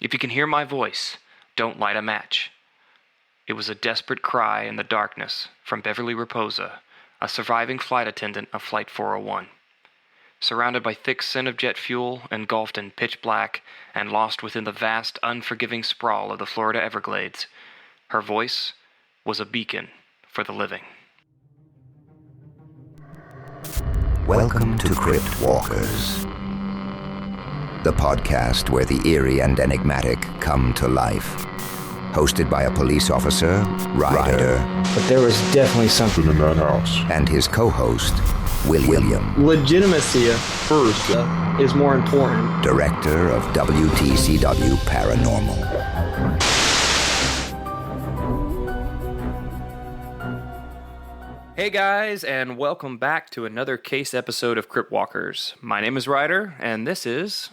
If you can hear my voice, don't light a match. It was a desperate cry in the darkness from Beverly Raposa, a surviving flight attendant of Flight 401. Surrounded by thick scent of jet fuel, engulfed in pitch black, and lost within the vast, unforgiving sprawl of the Florida Everglades, her voice was a beacon for the living. Welcome to Crypt Walkers, the podcast where the eerie and enigmatic come to life. Hosted by a police officer, Ryder. But there was definitely something in that house. And his co-host, William. Legitimacy first is more important. Director of WTCW Paranormal. Hey guys, and welcome back to another case episode of Crypt Walkers. My name is Ryder, and this is...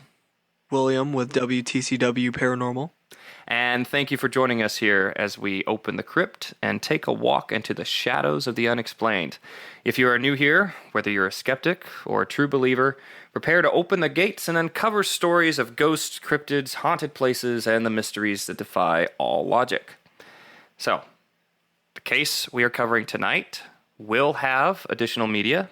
William with WTCW Paranormal. And thank you for joining us here as we open the crypt and take a walk into the shadows of the unexplained. If you are new here, whether you're a skeptic or a true believer, prepare to open the gates and uncover stories of ghosts, cryptids, haunted places, and the mysteries that defy all logic. So, the case we are covering tonight will have additional media,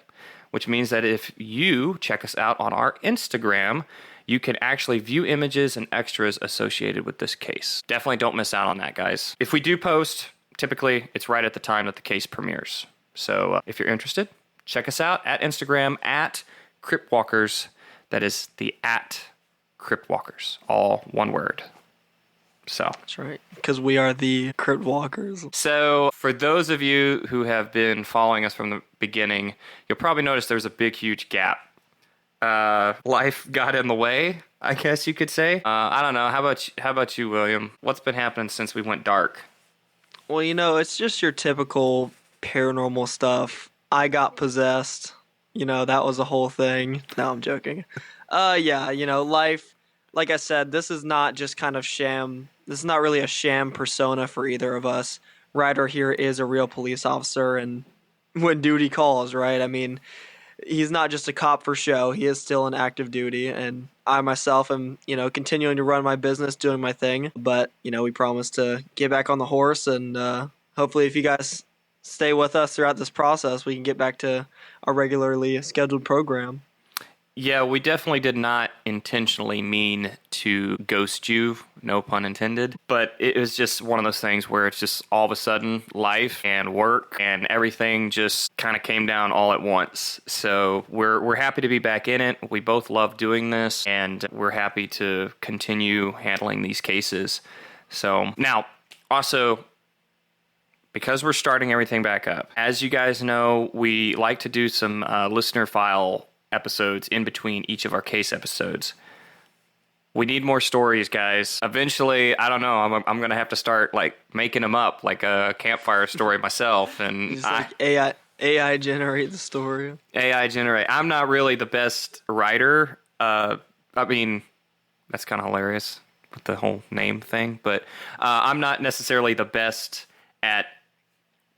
which means that if you check us out on our Instagram, you can actually view images and extras associated with this case. Definitely don't miss out on that, guys. If we do post, typically it's right at the time that the case premieres. So if you're interested, check us out at Instagram at Cryptwalkers. That is the at Cryptwalkers, all one word. So that's right, because we are the Crypt Walkers. So for those of you who have been following us from the beginning, you'll probably notice there's a big, huge gap. Life got in the way, I guess you could say. I don't know. How about you, William? What's been happening since we went dark? Well, it's just your typical paranormal stuff. I got possessed. That was a whole thing. No, I'm joking. Life, like I said, this is not just kind of sham. This is not really a sham persona for either of us. Ryder here is a real police officer, and when duty calls, right? I mean, he's not just a cop for show. He is still in active duty, and I myself am, continuing to run my business, doing my thing. But, we promise to get back on the horse, and hopefully if you guys stay with us throughout this process, we can get back to our regularly scheduled program. Yeah, we definitely did not intentionally mean to ghost you, no pun intended. But it was just one of those things where it's just all of a sudden life and work and everything just kind of came down all at once. So we're happy to be back in it. We both love doing this, and we're happy to continue handling these cases. So now, also, because we're starting everything back up, as you guys know, we like to do some listener file episodes in between each of our case episodes. We need more stories, guys. Eventually, I don't know, I'm going to have to start making them up like a campfire story myself. And AI generate the story. AI generate. I'm not really the best writer. I mean, that's kind of hilarious with the whole name thing, but I'm not necessarily the best at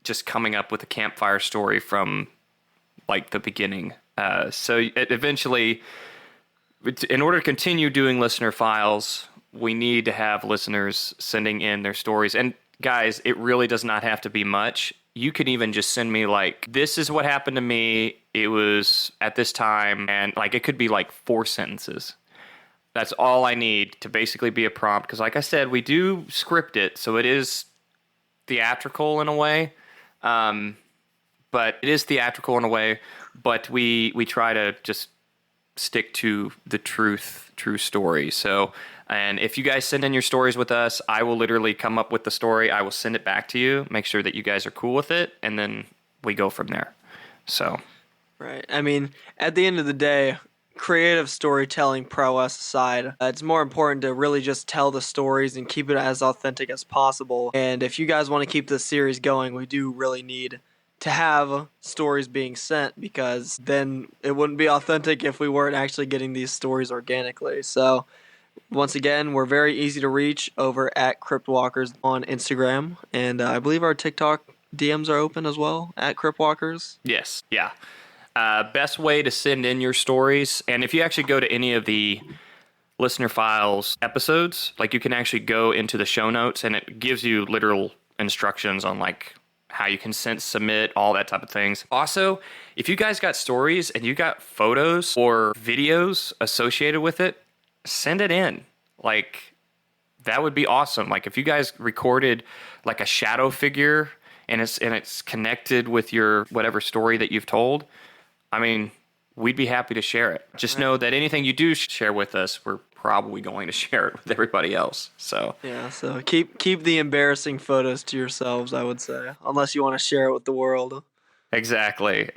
just coming up with a campfire story from the beginning. So eventually, in order to continue doing listener files, we need to have listeners sending in their stories. And guys, it really does not have to be much. You can even just send me this is what happened to me. It was at this time. And it could be 4 sentences. That's all I need to basically be a prompt. Because like I said, we do script it. So it is theatrical in a way. But it is theatrical in a way. But we try to just stick to the true story. So, and if you guys send in your stories with us, I will literally come up with the story. I will send it back to you, make sure that you guys are cool with it, and then we go from there. So, right. I mean, at the end of the day, creative storytelling prowess aside, it's more important to really just tell the stories and keep it as authentic as possible. And if you guys want to keep this series going, we do really need to have stories being sent, because then it wouldn't be authentic if we weren't actually getting these stories organically. So once again, we're very easy to reach over at Cryptwalkers on Instagram, and I believe our TikTok DMs are open as well at Cryptwalkers. Yes, yeah. Best way to send in your stories, and if you actually go to any of the listener files episodes. Like you can actually go into the show notes and it gives you literal instructions on like how you can submit, all that type of things. Also, if you guys got stories and you got photos or videos associated with it, send it in. Like, that would be awesome. Like, if you guys recorded like a shadow figure and it's connected with your whatever story that you've told, I mean, we'd be happy to share it. Just know that anything you do share with us, we're probably going to share it with everybody else. So yeah, so keep the embarrassing photos to yourselves, I would say, unless you want to share it with the world. Exactly.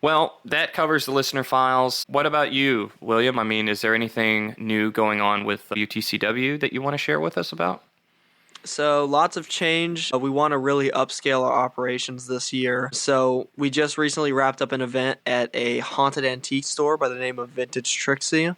Well, that covers the listener files. What about you, William? I mean, is there anything new going on with UTCW that you want to share with us about? So lots of change. We want to really upscale our operations this year. So we just recently wrapped up an event at a haunted antique store by the name of Vintage Trixie.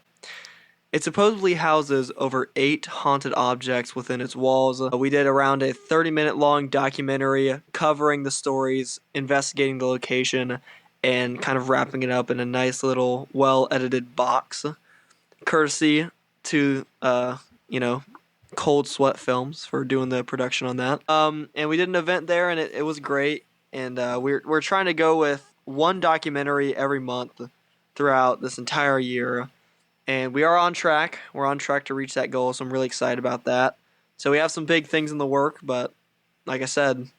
It supposedly houses over 8 haunted objects within its walls. We did around a 30-minute long documentary covering the stories, investigating the location, and kind of wrapping it up in a nice little well-edited box, courtesy to, Cold Sweat Films for doing the production on that. And we did an event there, and it was great. And we're trying to go with one documentary every month throughout this entire year. And we are on track. We're on track to reach that goal, so I'm really excited about that. So we have some big things in the work, but like I said,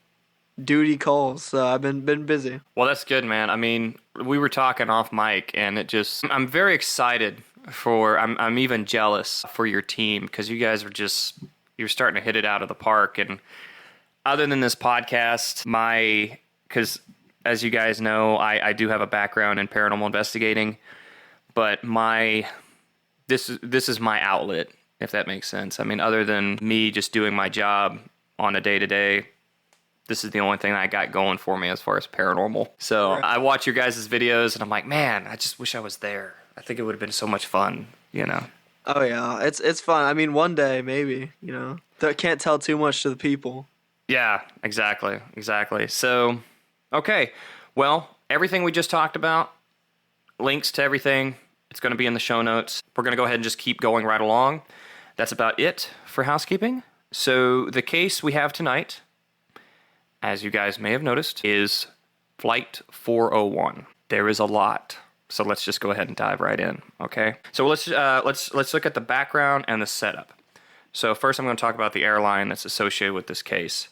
duty calls. So I've been busy. Well, that's good, man. I mean, we were talking off mic, and I'm very excited I'm even jealous for your team because you guys you're starting to hit it out of the park. And other than this podcast, because as you guys know, I do have a background in paranormal investigating, but this is my outlet, if that makes sense. I mean, other than me just doing my job on a day-to-day, this is the only thing I got going for me as far as paranormal. So I watch your guys' videos, and I'm like, man, I just wish I was there. I think it would have been so much fun, Oh, yeah. It's fun. I mean, one day, maybe, Can't tell too much to the people. Yeah, exactly. So, okay. Well, everything we just talked about, links to everything, it's going to be in the show notes. We're going to go ahead and just keep going right along. That's about it for housekeeping. So the case we have tonight, as you guys may have noticed, is Flight 401. There is a lot, so let's just go ahead and dive right in. Okay. So let's look at the background and the setup. So first, I'm going to talk about the airline that's associated with this case.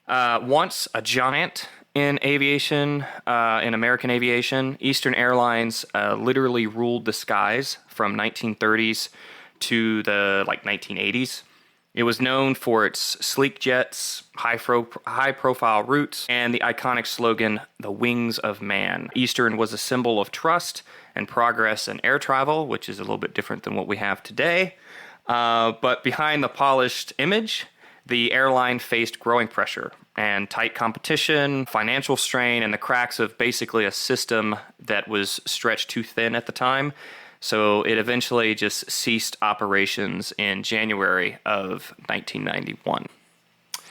Once a giant in aviation, in American aviation, Eastern Airlines literally ruled the skies from 1930s to the 1980s. It was known for its sleek jets, high-profile routes, and the iconic slogan, "The Wings of Man." Eastern was a symbol of trust and progress in air travel, which is a little bit different than what we have today. But behind the polished image, the airline faced growing pressure and tight competition, financial strain, and the cracks of basically a system that was stretched too thin at the time. So it eventually just ceased operations in January of 1991.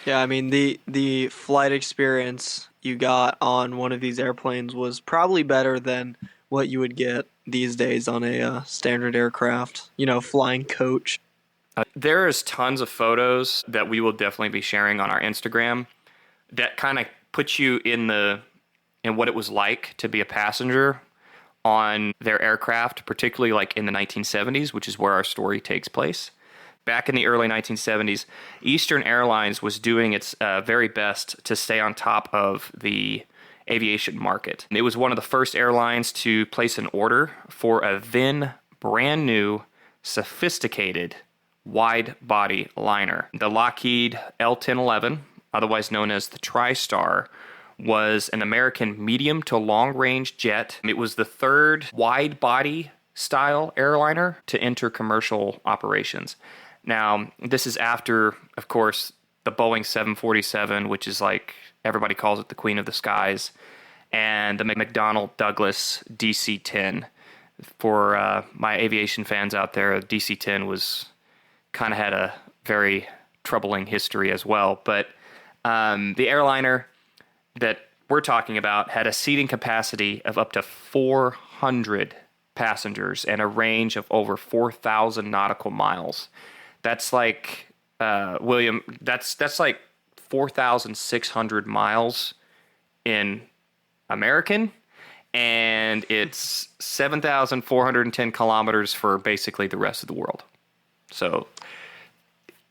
Yeah, I mean, the flight experience you got on one of these airplanes was probably better than what you would get these days on a standard aircraft, flying coach. There is tons of photos that we will definitely be sharing on our Instagram that kind of puts you in what it was like to be a passenger on their aircraft, particularly in the 1970s, which is where our story takes place. Back in the early 1970s, Eastern Airlines was doing its very best to stay on top of the aviation market. It was one of the first airlines to place an order for a then brand new, sophisticated, wide-body liner. The Lockheed L-1011, otherwise known as the TriStar, was an American medium to long-range jet. It was the third wide-body style airliner to enter commercial operations. Now, this is after, of course, the Boeing 747, which is everybody calls it the Queen of the Skies, and the McDonnell Douglas DC-10. For my aviation fans out there, DC-10 kind of had a very troubling history as well. But the airliner that we're talking about had a seating capacity of up to 400 passengers and a range of over 4,000 nautical miles. That's like, William, that's like 4,600 miles in American, and it's 7,410 kilometers for basically the rest of the world. So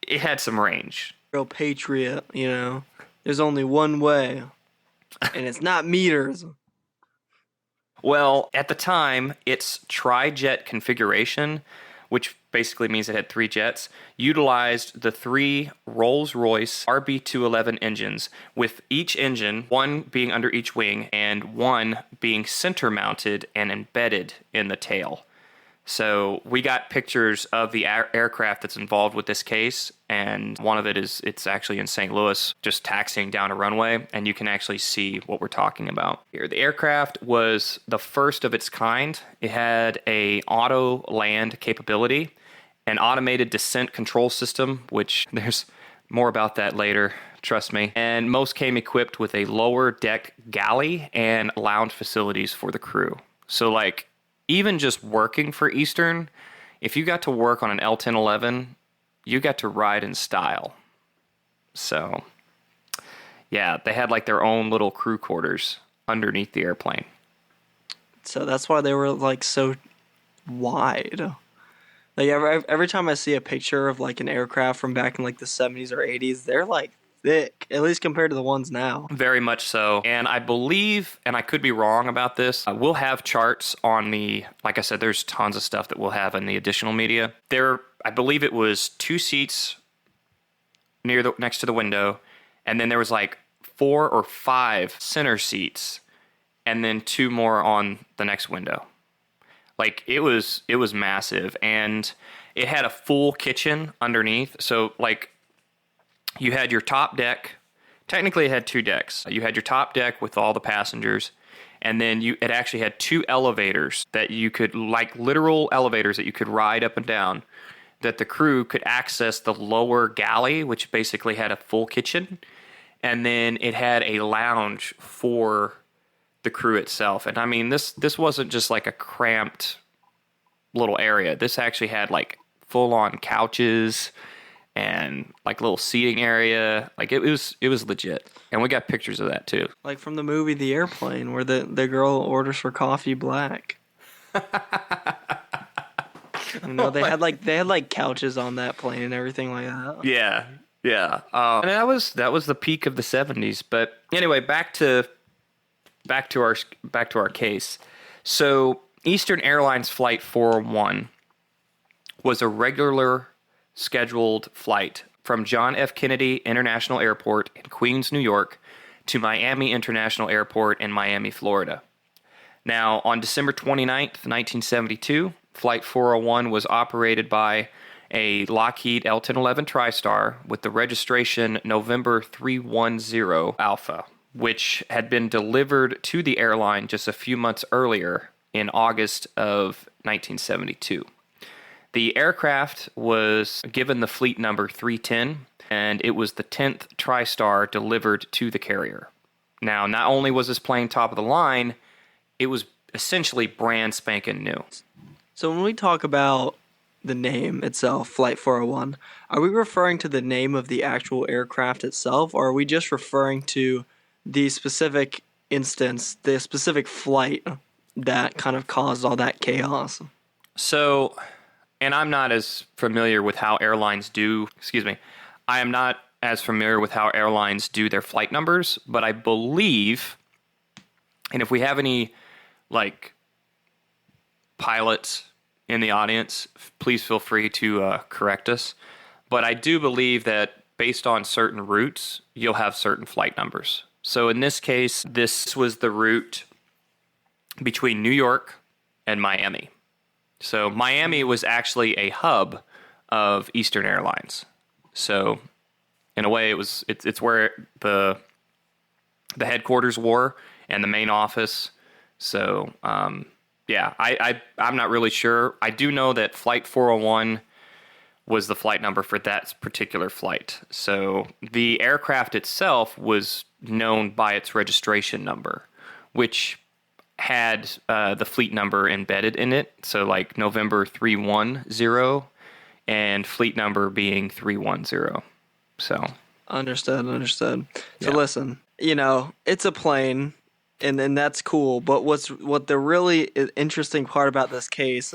it had some range. Real patriot, you know. There's only one way, and it's not meters. Well, at the time, its tri-jet configuration, which basically means it had 3 jets, utilized the 3 Rolls-Royce RB211 engines, with each engine, one being under each wing and one being center-mounted and embedded in the tail. So we got pictures of the aircraft that's involved with this case, and one of it's actually in St. Louis, just taxiing down a runway, and you can actually see what we're talking about here. The aircraft was the first of its kind. It had a auto land capability, an automated descent control system, which there's more about that later, trust me. And most came equipped with a lower deck galley and lounge facilities for the crew. So like, even just working for Eastern, if you got to work on an L-1011, you got to ride in style. So, yeah, they had like their own little crew quarters underneath the airplane. So that's why they were like so wide. Like every time I see a picture of like an aircraft from back in like the 70s or 80s, they're like thick, at least compared to the ones now. Very much so. And I believe, and I could be wrong about this, we'll have charts on like I said, there's tons of stuff that we'll have in the additional media. I believe it was 2 seats next to the window, and then there was like 4 or 5 center seats, and then 2 more on the next window. Like it was massive, and it had a full kitchen underneath. So like, you had your top deck. Technically, it had 2 decks. You had your top deck with all the passengers, and then it actually had 2 elevators that you could, like literal elevators that you could ride up and down, that the crew could access the lower galley, which basically had a full kitchen, and then it had a lounge for the crew itself. And I mean, this wasn't just like a cramped little area. This actually had like full-on couches and like little seating area. Like it was legit. And we got pictures of that too. Like from the movie The Airplane, where the girl orders her coffee black. You know, they had like couches on that plane and everything like that. Yeah. And that was the peak of the 70s. But anyway, back to our case. So Eastern Airlines Flight 401 was a regular scheduled flight from John F. Kennedy International Airport in Queens, New York, to Miami International Airport in Miami, Florida. Now, on December 29th, 1972, Flight 401 was operated by a Lockheed L-1011 TriStar with the registration November 310 Alpha, which had been delivered to the airline just a few months earlier in August of 1972. The aircraft was given the fleet number 310, and it was the 10th TriStar delivered to the carrier. Now, not only was this plane top of the line, it was essentially brand spanking new. So when we talk about the name itself, Flight 401, are we referring to the name of the actual aircraft itself, or are we just referring to the specific instance, the specific flight that kind of caused all that chaos? So, and I'm not as familiar with how airlines do, I am not as familiar with how airlines do their flight numbers, but I believe, and if we have any, like, pilots in the audience, please feel free to correct us, but I do believe that based on certain routes, you'll have certain flight numbers. So in this case, this was the route between New York and Miami. So Miami was actually a hub of Eastern Airlines. So in a way, it's where the headquarters were and the main office. So yeah, I'm not really sure. I do know that Flight 401 was the flight number for that particular flight. So the aircraft itself was known by its registration number, which had the fleet number embedded in it. So like November 310 and fleet number being 310. So Understood. So Yeah. listen, it's a plane, and that's cool. But what the really interesting part about this case,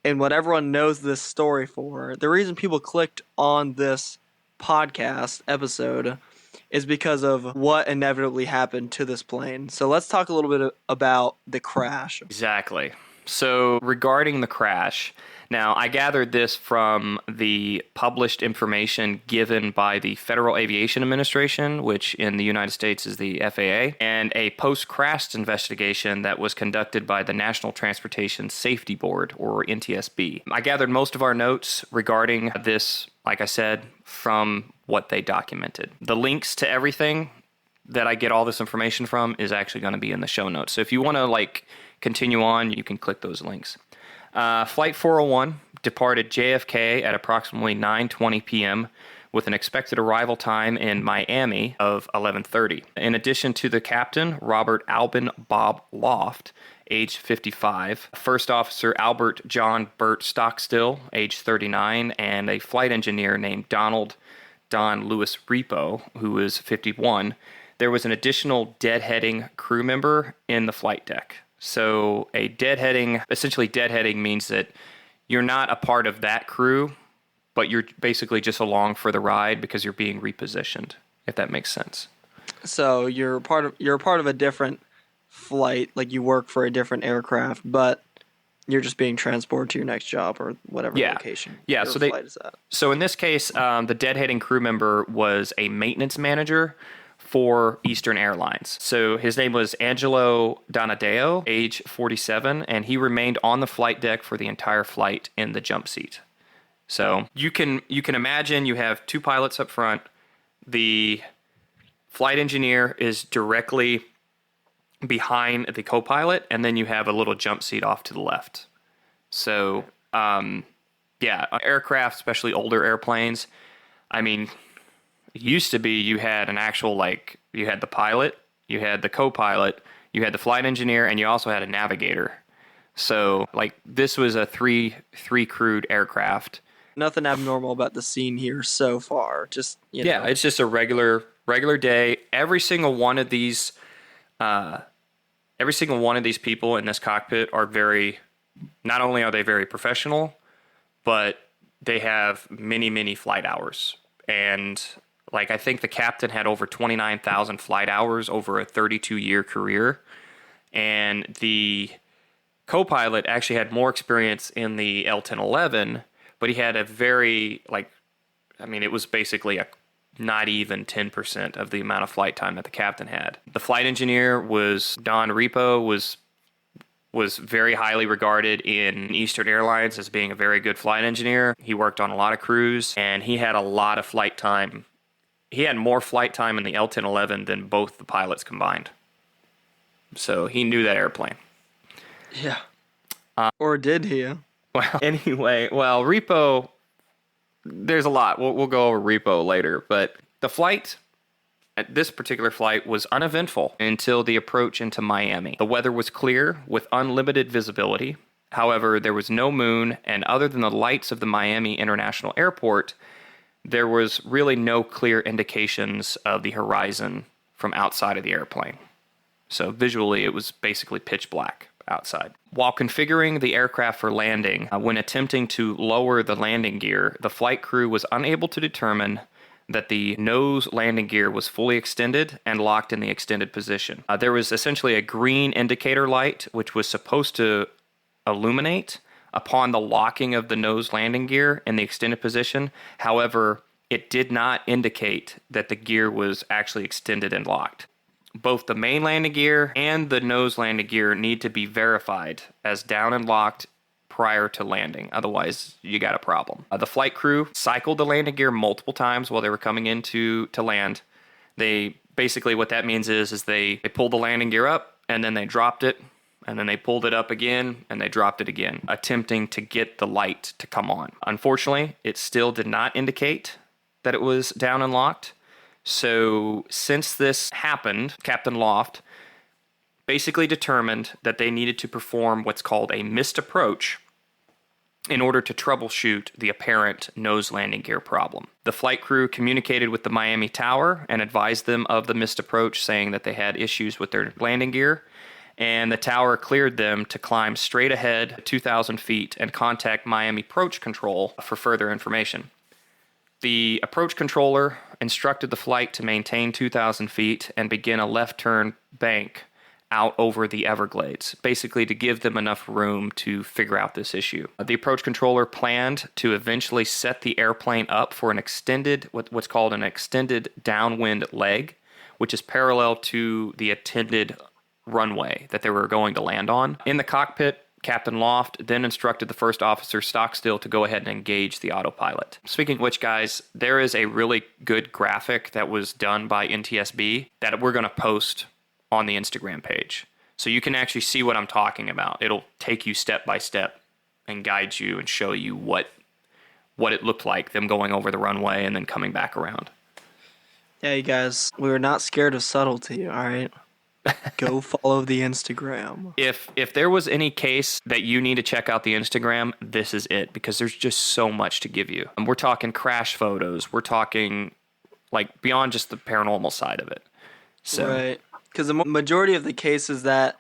and what everyone knows this story for, the reason people clicked on this podcast episode is because of what inevitably happened to this plane. So let's talk a little bit about the crash. Exactly. So regarding the crash, now I gathered this from the published information given by the Federal Aviation Administration, which in the United States is the FAA, and a post-crash investigation that was conducted by the National Transportation Safety Board, or NTSB. I gathered most of our notes regarding this, like I said, from what they documented. The links to everything that I get all this information from is actually going to be in the show notes. So if you want to continue on, you can click those links. Flight 401 departed JFK at approximately 9:20 p.m. with an expected arrival time in Miami of 11:30. In addition to the captain, Robert Albin Bob Loft, age 55, First Officer Albert John Burt Stockstill, age 39, and a flight engineer named Donald Don Lewis Repo, who was 51, there was an additional deadheading crew member in the flight deck. So essentially deadheading means that you're not a part of that crew, but you're basically just along for the ride because you're being repositioned, if that makes sense. So you're part of a different flight, like you work for a different aircraft, but you're just being transported to your next job or whatever location your flight is at. So in this case, the deadheading crew member was a maintenance manager for Eastern Airlines. So his name was Angelo Donadeo, age 47, and he remained on the flight deck for the entire flight in the jump seat. So you can imagine you have two pilots up front. The flight engineer is directly behind the co-pilot, and then you have a little jump seat off to the left. So, aircraft, especially older airplanes, it used to be you had an actual, you had the pilot, you had the co-pilot, you had the flight engineer, and you also had a navigator. So, this was a three crewed aircraft. Nothing abnormal about the scene here so far. Just, Yeah, it's just a regular day. Every single one of these people in this cockpit are not only are they very professional, but they have many, many flight hours. And I think the captain had over 29,000 flight hours over a 32-year career. And the co-pilot actually had more experience in the L-1011, but he had a very, it was basically not even 10% of the amount of flight time that the captain had. The flight engineer Don Repo was very highly regarded in Eastern Airlines as being a very good flight engineer. He worked on a lot of crews, and he had a lot of flight time. He had more flight time in the L-1011 than both the pilots combined. So he knew that airplane. Yeah. Or did he? Well, anyway, Repo, there's a lot. We'll go over Repo later, but this particular flight was uneventful until the approach into Miami. The weather was clear with unlimited visibility. However, there was no moon, and other than the lights of the Miami International Airport, there was really no clear indications of the horizon from outside of the airplane. So visually, it was basically pitch black outside. While configuring the aircraft for landing, when attempting to lower the landing gear, the flight crew was unable to determine that the nose landing gear was fully extended and locked in the extended position. There was essentially a green indicator light which was supposed to illuminate upon the locking of the nose landing gear in the extended position. However, it did not indicate that the gear was actually extended and locked. Both the main landing gear and the nose landing gear need to be verified as down and locked prior to landing. Otherwise, you got a problem. The flight crew cycled the landing gear multiple times while they were coming in to land. They basically, what that means is they pulled the landing gear up and then they dropped it, and then they pulled it up again and they dropped it again, attempting to get the light to come on. Unfortunately, it still did not indicate that it was down and locked. So since this happened, Captain Loft basically determined that they needed to perform what's called a missed approach in order to troubleshoot the apparent nose landing gear problem. The flight crew communicated with the Miami Tower and advised them of the missed approach, saying that they had issues with their landing gear, and the tower cleared them to climb straight ahead 2,000 feet and contact Miami Approach Control for further information. The approach controller instructed the flight to maintain 2,000 feet and begin a left turn bank out over the Everglades, basically to give them enough room to figure out this issue. The approach controller planned to eventually set the airplane up for an extended, what's called an extended downwind leg, which is parallel to the intended runway that they were going to land on. In the cockpit, Captain Loft then instructed the first officer, Stockstill, to go ahead and engage the autopilot. Speaking of which, guys, there is a really good graphic that was done by NTSB that we're going to post on the Instagram page. So you can actually see what I'm talking about. It'll take you step by step and guide you and show you what it looked like, them going over the runway and then coming back around. Yeah, you guys, we were not scared of subtlety, all right? Go follow the Instagram. If there was any case that you need to check out the Instagram, this is it, because there's just so much to give you. And we're talking crash photos. We're talking like beyond just the paranormal side of it. So. Right. Because the majority of the cases that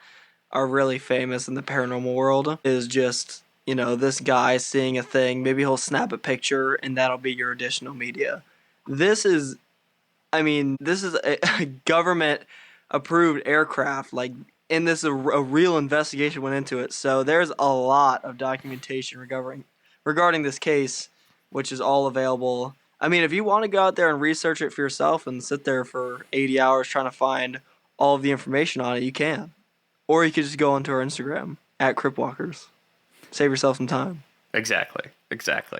are really famous in the paranormal world is just, this guy seeing a thing. Maybe he'll snap a picture and that'll be your additional media. This is a government approved aircraft, and this a real investigation went into it. So there's a lot of documentation regarding this case, which is all available. I mean, if you want to go out there and research it for yourself and sit there for 80 hours trying to find all of the information on it, you can. Or you could just go onto our Instagram at Cryptwalkers. Save yourself some time. Exactly.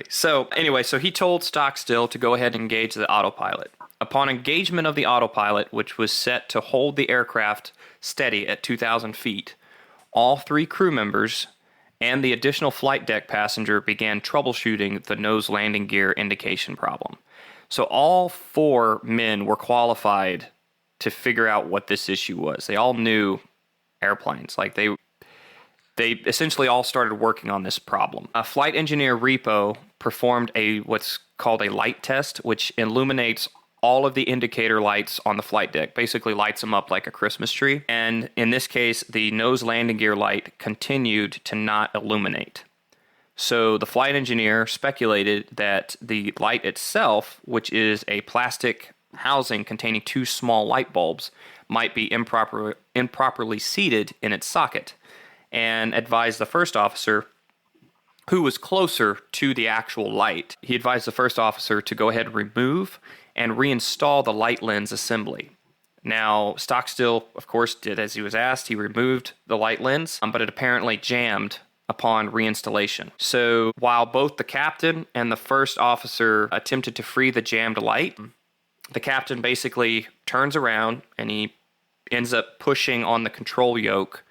So anyway, he told Stockstill to go ahead and engage the autopilot. Upon engagement of the autopilot, which was set to hold the aircraft steady at 2,000 feet, all three crew members and the additional flight deck passenger began troubleshooting the nose landing gear indication problem. So all four men were qualified to figure out what this issue was. They all knew airplanes. They essentially all started working on this problem. A flight engineer, Repo, performed what's called a light test, which illuminates all of the indicator lights on the flight deck, basically lights them up like a Christmas tree. And in this case, the nose landing gear light continued to not illuminate. So the flight engineer speculated that the light itself, which is a plastic housing containing two small light bulbs, might be improperly seated in its socket, and advised the first officer, who was closer to the actual light, he advised the first officer to go ahead and remove and reinstall the light lens assembly. Now, Stockstill, of course, did as he was asked. He removed the light lens, but it apparently jammed upon reinstallation. So while both the captain and the first officer attempted to free the jammed light, the captain basically turns around and he ends up pushing on the control yoke,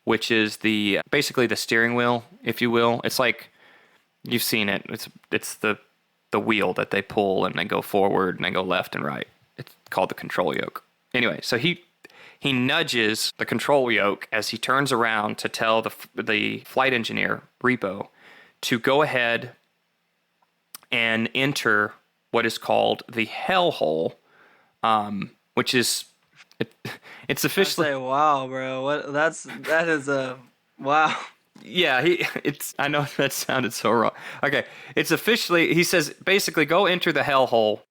which is basically the steering wheel, if you will. It's like, you've seen it. It's the wheel that they pull and they go forward and they go left and right. It's called the control yoke. Anyway, so he nudges the control yoke as he turns around to tell the flight engineer, Repo, to go ahead and enter what is called the hellhole, which is it's officially. I say, wow, bro! That is a wow. Yeah, I know that sounded so wrong. Okay, it's officially. He says basically go enter the hellhole.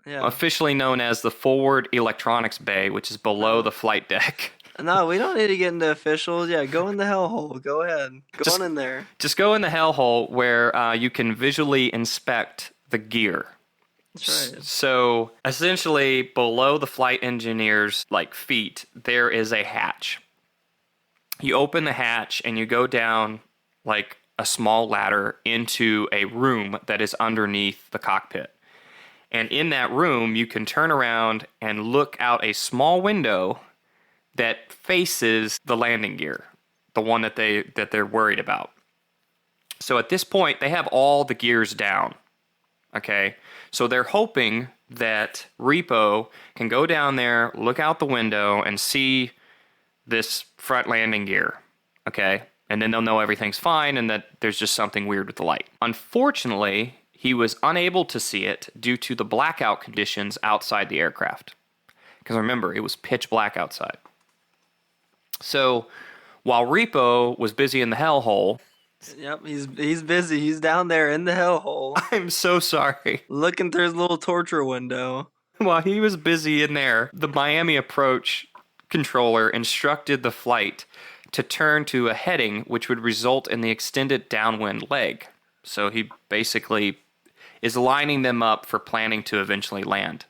Yeah. Officially known as the forward electronics bay, which is below the flight deck. No, we don't need to get into officials. Yeah, go in the hellhole. Go ahead. Go on in there. Just go in the hellhole where you can visually inspect the gear. That's right. So essentially, below the flight engineer's feet, there is a hatch. You open the hatch and you go down a small ladder into a room that is underneath the cockpit. And in that room, you can turn around and look out a small window that faces the landing gear, the one that they're worried about. So at this point, they have all the gears down. Okay, so they're hoping that Repo can go down there, look out the window, and see this front landing gear, okay? And then they'll know everything's fine and that there's just something weird with the light. Unfortunately, he was unable to see it due to the blackout conditions outside the aircraft. Because remember, it was pitch black outside. So while Repo was busy in the hellhole... Yep, he's busy. He's down there in the hellhole. I'm so sorry. Looking through his little torture window. While he was busy in there, the Miami approach controller instructed the flight to turn to a heading which would result in the extended downwind leg. So he basically is lining them up for planning to eventually land.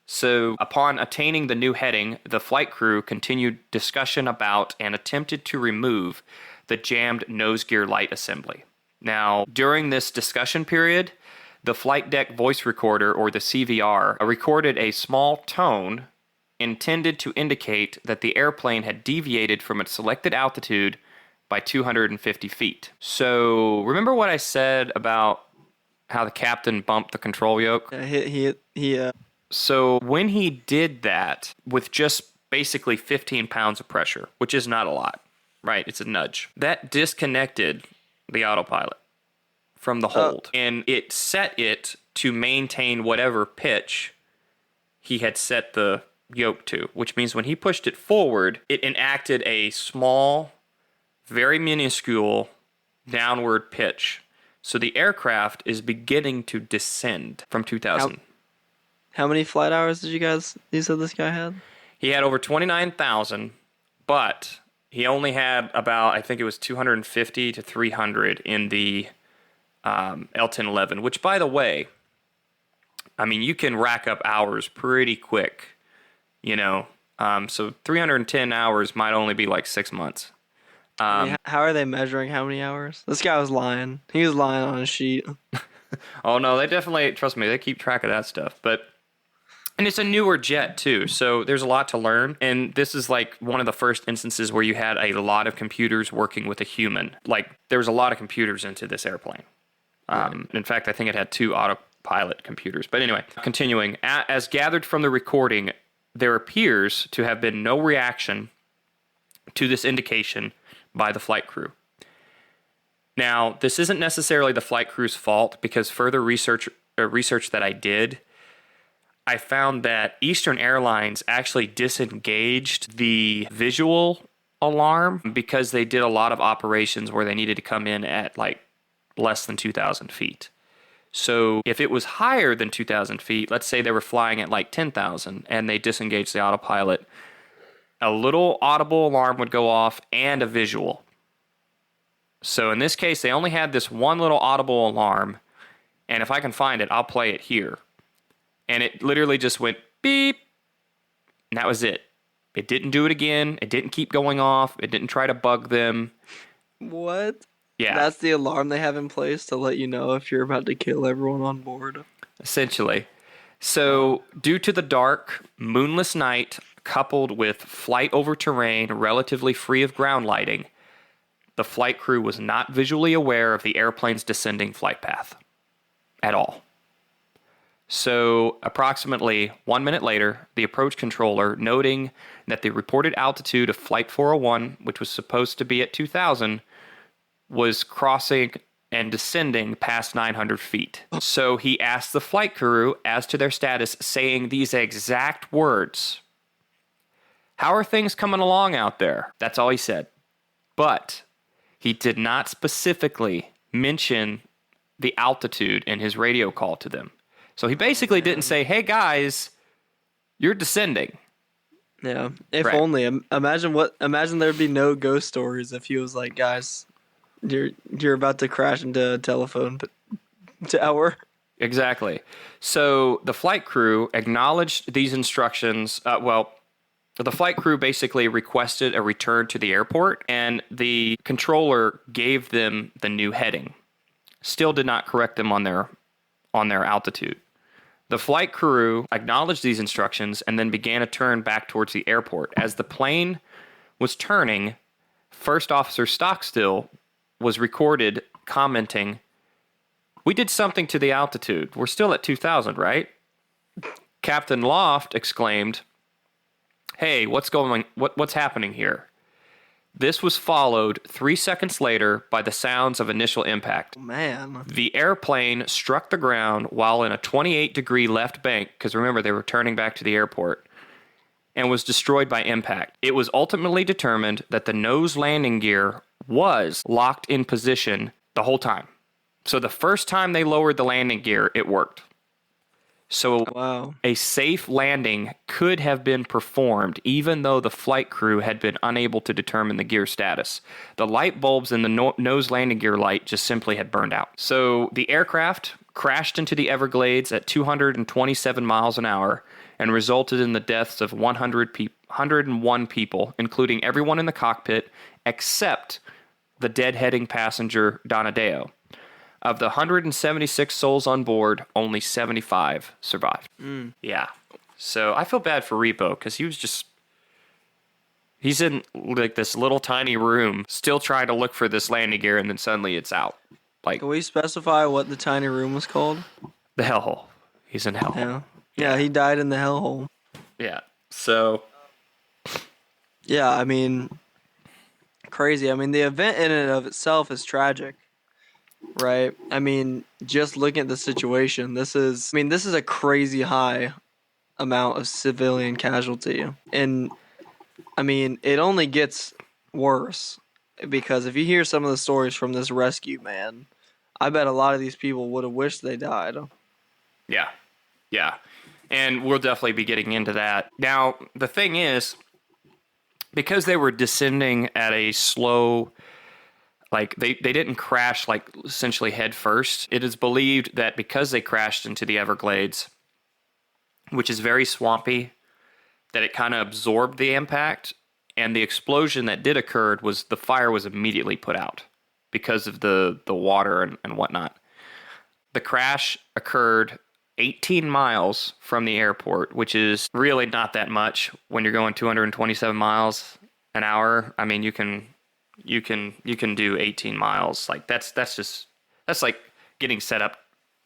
So upon attaining the new heading, the flight crew continued discussion about and attempted to remove the jammed nose gear light assembly. Now, during this discussion period, the flight deck voice recorder, or the CVR, recorded a small tone intended to indicate that the airplane had deviated from its selected altitude by 250 feet. So, remember what I said about how the captain bumped the control yoke? So, when he did that with just basically 15 pounds of pressure, which is not a lot, right? It's a nudge. That disconnected the autopilot from the hold, and it set it to maintain whatever pitch he had set the yoke to, which means when he pushed it forward, it enacted a small, very minuscule downward pitch. So the aircraft is beginning to descend from 2000. How many flight hours did you said this guy had? He had over 29,000, but he only had about, I think it was 250 to 300 in the L-1011, which, by the way, I mean, you can rack up hours pretty quick, you know. So 310 hours might only be like 6 months. How are they measuring how many hours? This guy was lying. He was lying on a sheet. Oh, no, they definitely, trust me, they keep track of that stuff. And it's a newer jet, too, so there's a lot to learn. And this is like one of the first instances where you had a lot of computers working with a human. Like, there was a lot of computers into this airplane. In fact, I think it had 2 autopilot computers. But anyway, continuing. As gathered from the recording, there appears to have been no reaction to this indication by the flight crew. Now, this isn't necessarily the flight crew's fault, because further research that I did, I found that Eastern Airlines actually disengaged the visual alarm because they did a lot of operations where they needed to come in at like less than 2,000 feet. So if it was higher than 2,000 feet, let's say they were flying at like 10,000 and they disengaged the autopilot, a little audible alarm would go off and a visual. So in this case, they only had this one little audible alarm, and if I can find it, I'll play it here. And it literally just went beep, and that was it. It didn't do it again. It didn't keep going off. It didn't try to bug them. What? Yeah. That's the alarm they have in place to let you know if you're about to kill everyone on board. Essentially. So, due to the dark, moonless night, coupled with flight over terrain relatively free of ground lighting, the flight crew was not visually aware of the airplane's descending flight path at all. So, approximately 1 minute later, the approach controller, noting that the reported altitude of Flight 401, which was supposed to be at 2,000, was crossing and descending past 900 feet. So he asked the flight crew as to their status, saying these exact words: "How are things coming along out there?" That's all he said. But he did not specifically mention the altitude in his radio call to them. So he basically didn't say, "Hey guys, you're descending." Yeah, if Right. only. Imagine there'd be no ghost stories if he was like, "Guys, you're about to crash into a telephone tower." Exactly. So the flight crew acknowledged these instructions. The flight crew basically requested a return to the airport, and the controller gave them the new heading. Still did not correct them on their altitude. The flight crew acknowledged these instructions and then began a turn back towards the airport. As the plane was turning, First Officer Stockstill was recorded commenting, "We did something to the altitude. We're still at 2,000, right?" Captain Loft exclaimed, "Hey, what's happening here?" This was followed 3 seconds later by the sounds of initial impact. Man. The airplane struck the ground while in a 28-degree left bank, because remember, they were turning back to the airport, and was destroyed by impact. It was ultimately determined that the nose landing gear was locked in position the whole time. So the first time they lowered the landing gear, it worked. So Wow. a safe landing could have been performed even though the flight crew had been unable to determine the gear status. The light bulbs in the nose landing gear light just simply had burned out. So the aircraft crashed into the Everglades at 227 miles an hour and resulted in the deaths of 101 people, including everyone in the cockpit except the deadheading passenger Donadeo. Of the 176 souls on board, only 75 survived. Yeah. So I feel bad for Repo because he's in like this little tiny room still trying to look for this landing gear, and then suddenly it's out. Like Can we specify what the tiny room was called? the hellhole. He's in hellhole. Yeah. Yeah, he died in the hellhole. Yeah. So Yeah, I mean, crazy. I mean, the event in and of itself is tragic, right? I mean, just looking at the situation, this is a crazy high amount of civilian casualty. And, I mean, it only gets worse because if you hear some of the stories from this rescue, man, I bet a lot of these people would have wished they died. yeah. Yeah. And we'll definitely be getting into that. Now, the thing is, because they were descending at a slow, like they didn't crash like essentially head first. It is believed that because they crashed into the Everglades, which is very swampy, that it kind of absorbed the impact, and the explosion that did occur was the fire was immediately put out because of the water and whatnot. The crash occurred 18 miles from the airport, which is really not that much when you're going 227 miles an hour. I mean, you can do 18 miles. Like that's like getting set up,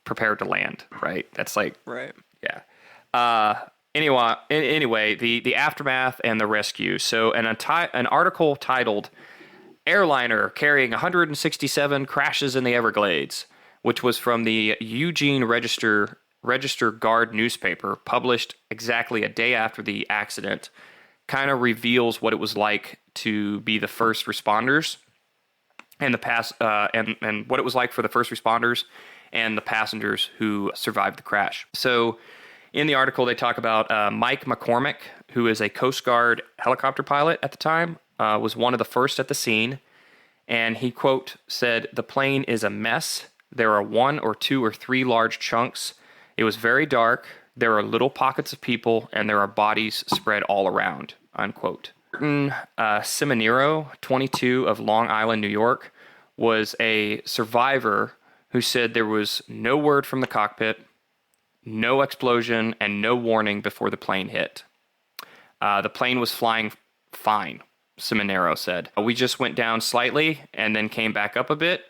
prepared to land, right? That's like, Right. yeah. Anyway, the aftermath and the rescue. So an article titled "Airliner Carrying 167 Crashes in the Everglades," which was from the Eugene Register Guard newspaper, published exactly a day after the accident, kind of reveals what it was like to be the first responders and and what it was like for the first responders and the passengers who survived the crash. So in the article, they talk about Mike McCormick, who is a Coast Guard helicopter pilot at the time, was one of the first at the scene. And he, quote, said, "The plane is a mess. There are 1 or 2 or 3 large chunks. It was very dark. There are little pockets of people, and there are bodies spread all around," unquote. Martin Seminero, 22, of Long Island, New York, was a survivor who said there was no word from the cockpit, no explosion, and no warning before the plane hit. The plane was flying fine, Seminero said. "We just went down slightly and then came back up a bit,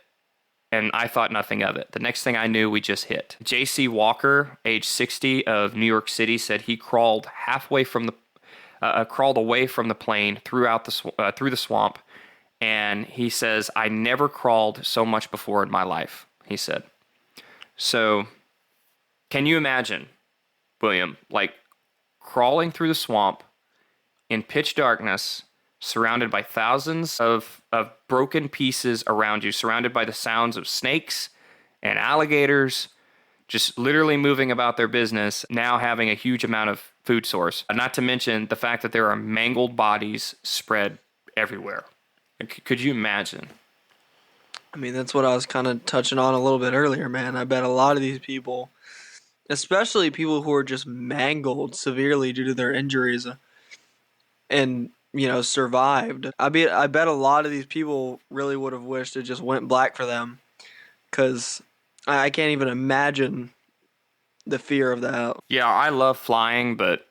and I thought nothing of it. The next thing I knew, we just hit." J.C. Walker, age 60, of New York City, said he crawled away from the plane through the swamp, and he says, "I never crawled so much before in my life," he said. So, can you imagine, William, like crawling through the swamp in pitch darkness, surrounded by thousands of broken pieces around you, surrounded by the sounds of snakes and alligators, just literally moving about their business, now having a huge amount of food source. Not to mention the fact that there are mangled bodies spread everywhere. Could you imagine? I mean, that's what I was kind of touching on a little bit earlier, man. I bet a lot of these people, especially people who are just mangled severely due to their injuries and, survived. I bet a lot of these people really would have wished it just went black for them, because I can't even imagine the fear of that. Yeah, I love flying, but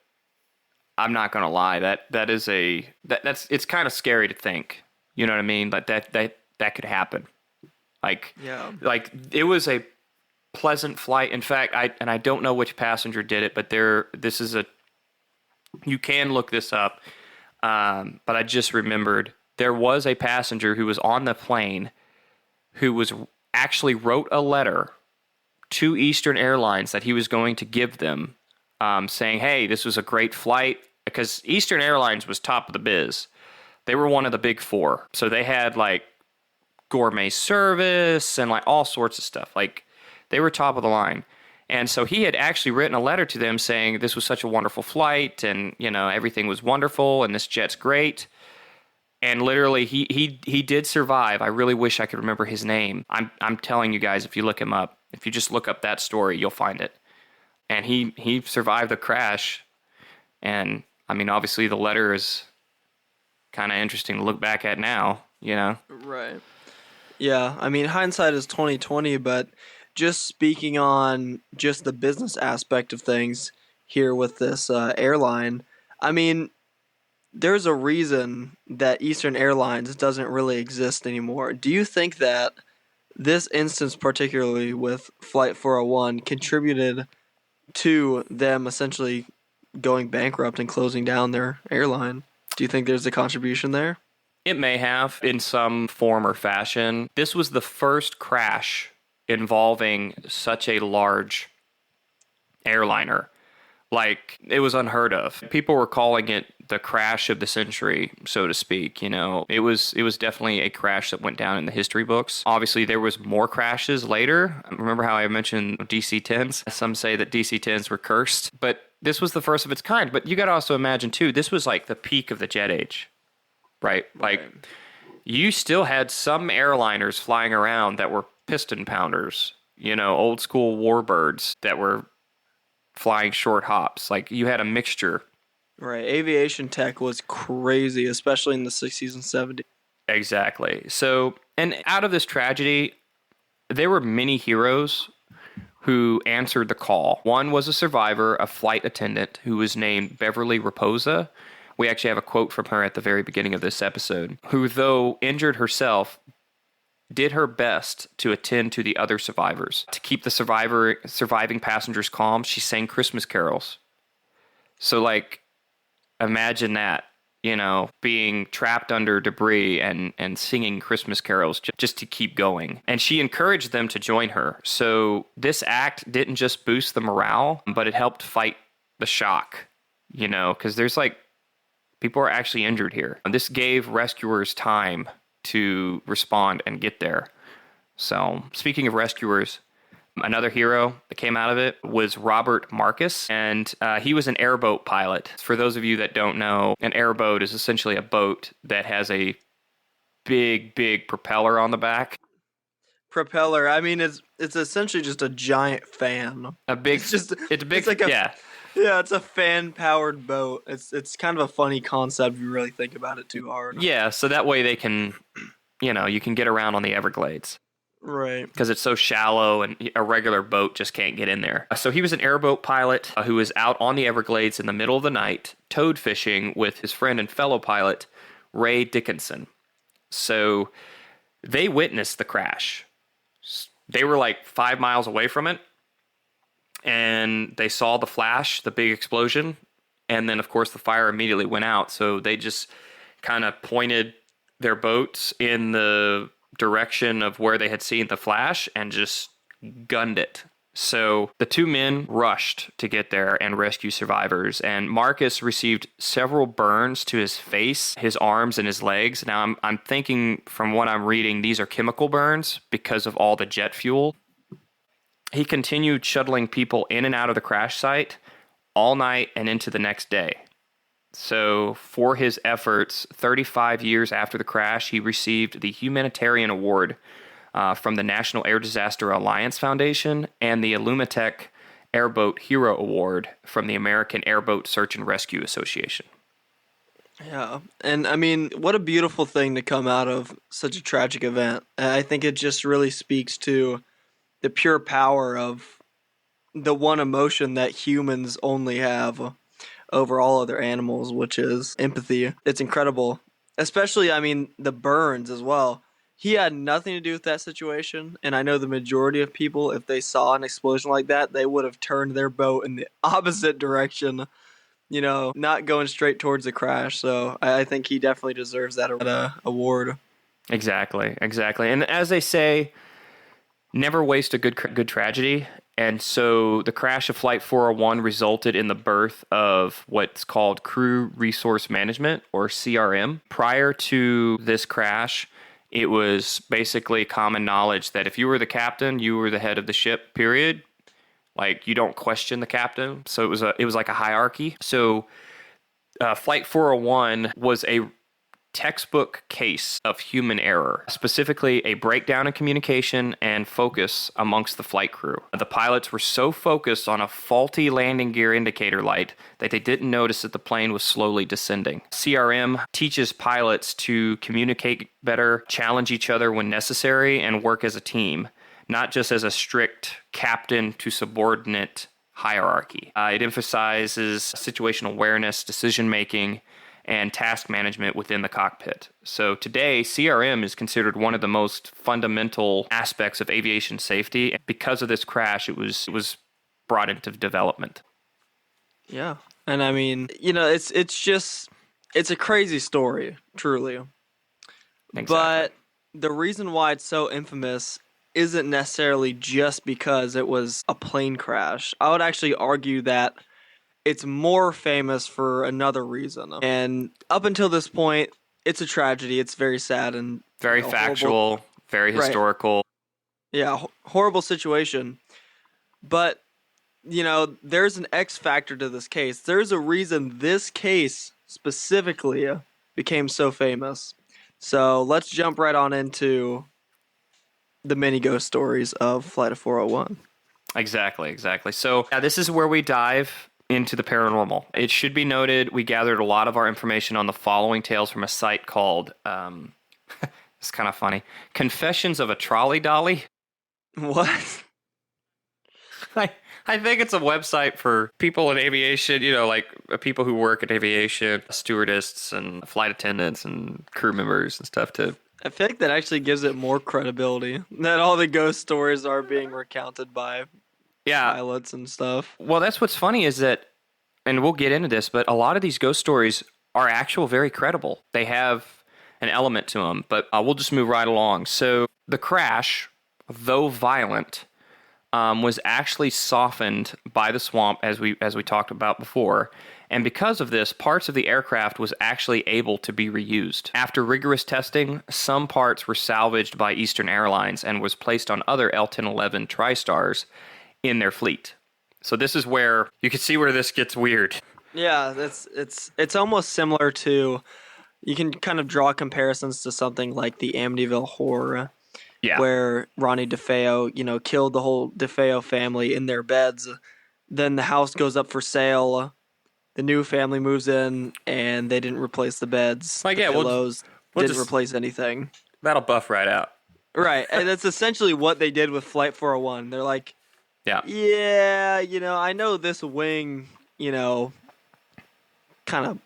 I'm not gonna lie. That's it's kind of scary to think. You know what I mean? Like that could happen. Like, Yeah. like it was a pleasant flight. In fact, I don't know which passenger did it, but this is You can look this up, but I just remembered there was a passenger who was on the plane who was actually wrote a letter to Eastern Airlines that he was going to give them, saying, hey, this was a great flight, because Eastern Airlines was top of the biz. They were one of the big four. So they had like gourmet service and like all sorts of stuff. Like they were top of the line. And so he had actually written a letter to them saying this was such a wonderful flight and, you know, everything was wonderful and this jet's great. And literally he did survive. I really wish I could remember his name. I'm telling you guys, if you look him up, if you just look up that story, you'll find it. And he survived the crash. And I mean, obviously the letter is kind of interesting to look back at now, you know? Right. Yeah, I mean, hindsight is 20/20, but just speaking on just the business aspect of things here with this airline, I mean, there's a reason that Eastern Airlines doesn't really exist anymore. Do you think that this instance, particularly with Flight 401, contributed to them essentially going bankrupt and closing down their airline? Do you think there's a contribution there? It may have in some form or fashion. This was the first crash involving such a large airliner. Like, it was unheard of. People were calling it the crash of the century, so to speak. You know, it was definitely a crash that went down in the history books. Obviously, there was more crashes later. Remember how I mentioned DC-10s? Some say that DC-10s were cursed, but this was the first of its kind. But you got to also imagine, too, this was like the peak of the jet age, right? Like, you still had some airliners flying around that were piston pounders, you know, old school warbirds that were flying short hops. Like, you had a mixture. Right. Aviation tech was crazy, especially in the 60s and 70s. Exactly. So, and out of this tragedy, there were many heroes who answered the call. One was a survivor, a flight attendant who was named Beverly Raposa. We actually have a quote from her at the very beginning of this episode, who, though injured herself, did her best to attend to the other survivors. To keep the surviving passengers calm, she sang Christmas carols. So, like, imagine that, you know, being trapped under debris and singing Christmas carols just to keep going. And she encouraged them to join her. So this act didn't just boost the morale, but it helped fight the shock, you know, because there's like, people are actually injured here. And this gave rescuers time to respond and get there. So speaking of rescuers, another hero that came out of it was Robert Marcus, and he was an airboat pilot. For those of you that don't know, an airboat is essentially a boat that has a big propeller on the back. Propeller, I mean, it's essentially just a giant fan. Yeah, it's a fan-powered boat. It's kind of a funny concept if you really think about it too hard. Yeah, so that way they can, you know, you can get around on the Everglades. Right. Because it's so shallow and a regular boat just can't get in there. So he was an airboat pilot who was out on the Everglades in the middle of the night, toad fishing with his friend and fellow pilot, Ray Dickinson. So they witnessed the crash. They were like 5 miles away from it. And they saw the flash, the big explosion. And then, of course, the fire immediately went out. So they just kind of pointed their boats in the direction of where they had seen the flash and just gunned it. So the two men rushed to get there and rescue survivors. And Marcus received several burns to his face, his arms, and his legs. Now, I'm thinking from what I'm reading, these are chemical burns because of all the jet fuel. He continued shuttling people in and out of the crash site all night and into the next day. So for his efforts, 35 years after the crash, he received the Humanitarian Award from the National Air Disaster Alliance Foundation and the Illumitech Airboat Hero Award from the American Airboat Search and Rescue Association. Yeah, and I mean, what a beautiful thing to come out of such a tragic event. I think it just really speaks to the pure power of the one emotion that humans only have over all other animals, which is empathy. It's incredible. Especially, I mean, the burns as well. He had nothing to do with that situation, and I know the majority of people, if they saw an explosion like that, they would have turned their boat in the opposite direction. not going straight towards the crash. So I think he definitely deserves that award. Exactly. And as they say, never waste a good tragedy. And so the crash of Flight 401 resulted in the birth of what's called Crew Resource Management, or CRM. Prior to this crash, it was basically common knowledge that if you were the captain, you were the head of the ship, period. Like, you don't question the captain. So it was like a hierarchy. So Flight 401 was a textbook case of human error, specifically a breakdown in communication and focus amongst the flight crew. The pilots were so focused on a faulty landing gear indicator light that they didn't notice that the plane was slowly descending. CRM teaches pilots to communicate better, challenge each other when necessary, and work as a team, not just as a strict captain to subordinate hierarchy. It emphasizes situational awareness, decision-making, and task management within the cockpit. So today, CRM is considered one of the most fundamental aspects of aviation safety. Because of this crash, it was brought into development. Yeah. And I mean, it's a crazy story, truly. Exactly. But the reason why it's so infamous isn't necessarily just because it was a plane crash. I would actually argue that it's more famous for another reason. And up until this point, it's a tragedy. It's very sad and very factual, horrible. Very historical. Right. Yeah, horrible situation. But, there's an X factor to this case. There's a reason this case specifically became so famous. So let's jump right on into the mini ghost stories of Flight of 401. Exactly. So this is where we dive into the paranormal. It should be noted, we gathered a lot of our information on the following tales from a site called, it's kind of funny, Confessions of a Trolley Dolly. What? I think it's a website for people in aviation, like people who work in aviation, stewardesses and flight attendants and crew members and stuff too. I feel like that actually gives it more credibility that all the ghost stories are being recounted by pilots and stuff. Well, that's what's funny is that, and we'll get into this, but a lot of these ghost stories are very credible. They have an element to them, but we'll just move right along. So the crash, though violent, was actually softened by the swamp, as we talked about before. And because of this, parts of the aircraft was actually able to be reused. After rigorous testing, some parts were salvaged by Eastern Airlines and was placed on other L-1011 TriStars in their fleet. So this is where you can see where this gets weird. Yeah, it's almost similar to, you can kind of draw comparisons to something like the Amityville Horror, where Ronnie DeFeo, killed the whole DeFeo family in their beds. Then the house goes up for sale. The new family moves in, and they didn't replace the beds, the pillows, didn't replace anything. That'll buff right out. Right, and that's essentially what they did with Flight 401. They're like, I know this wing, kind of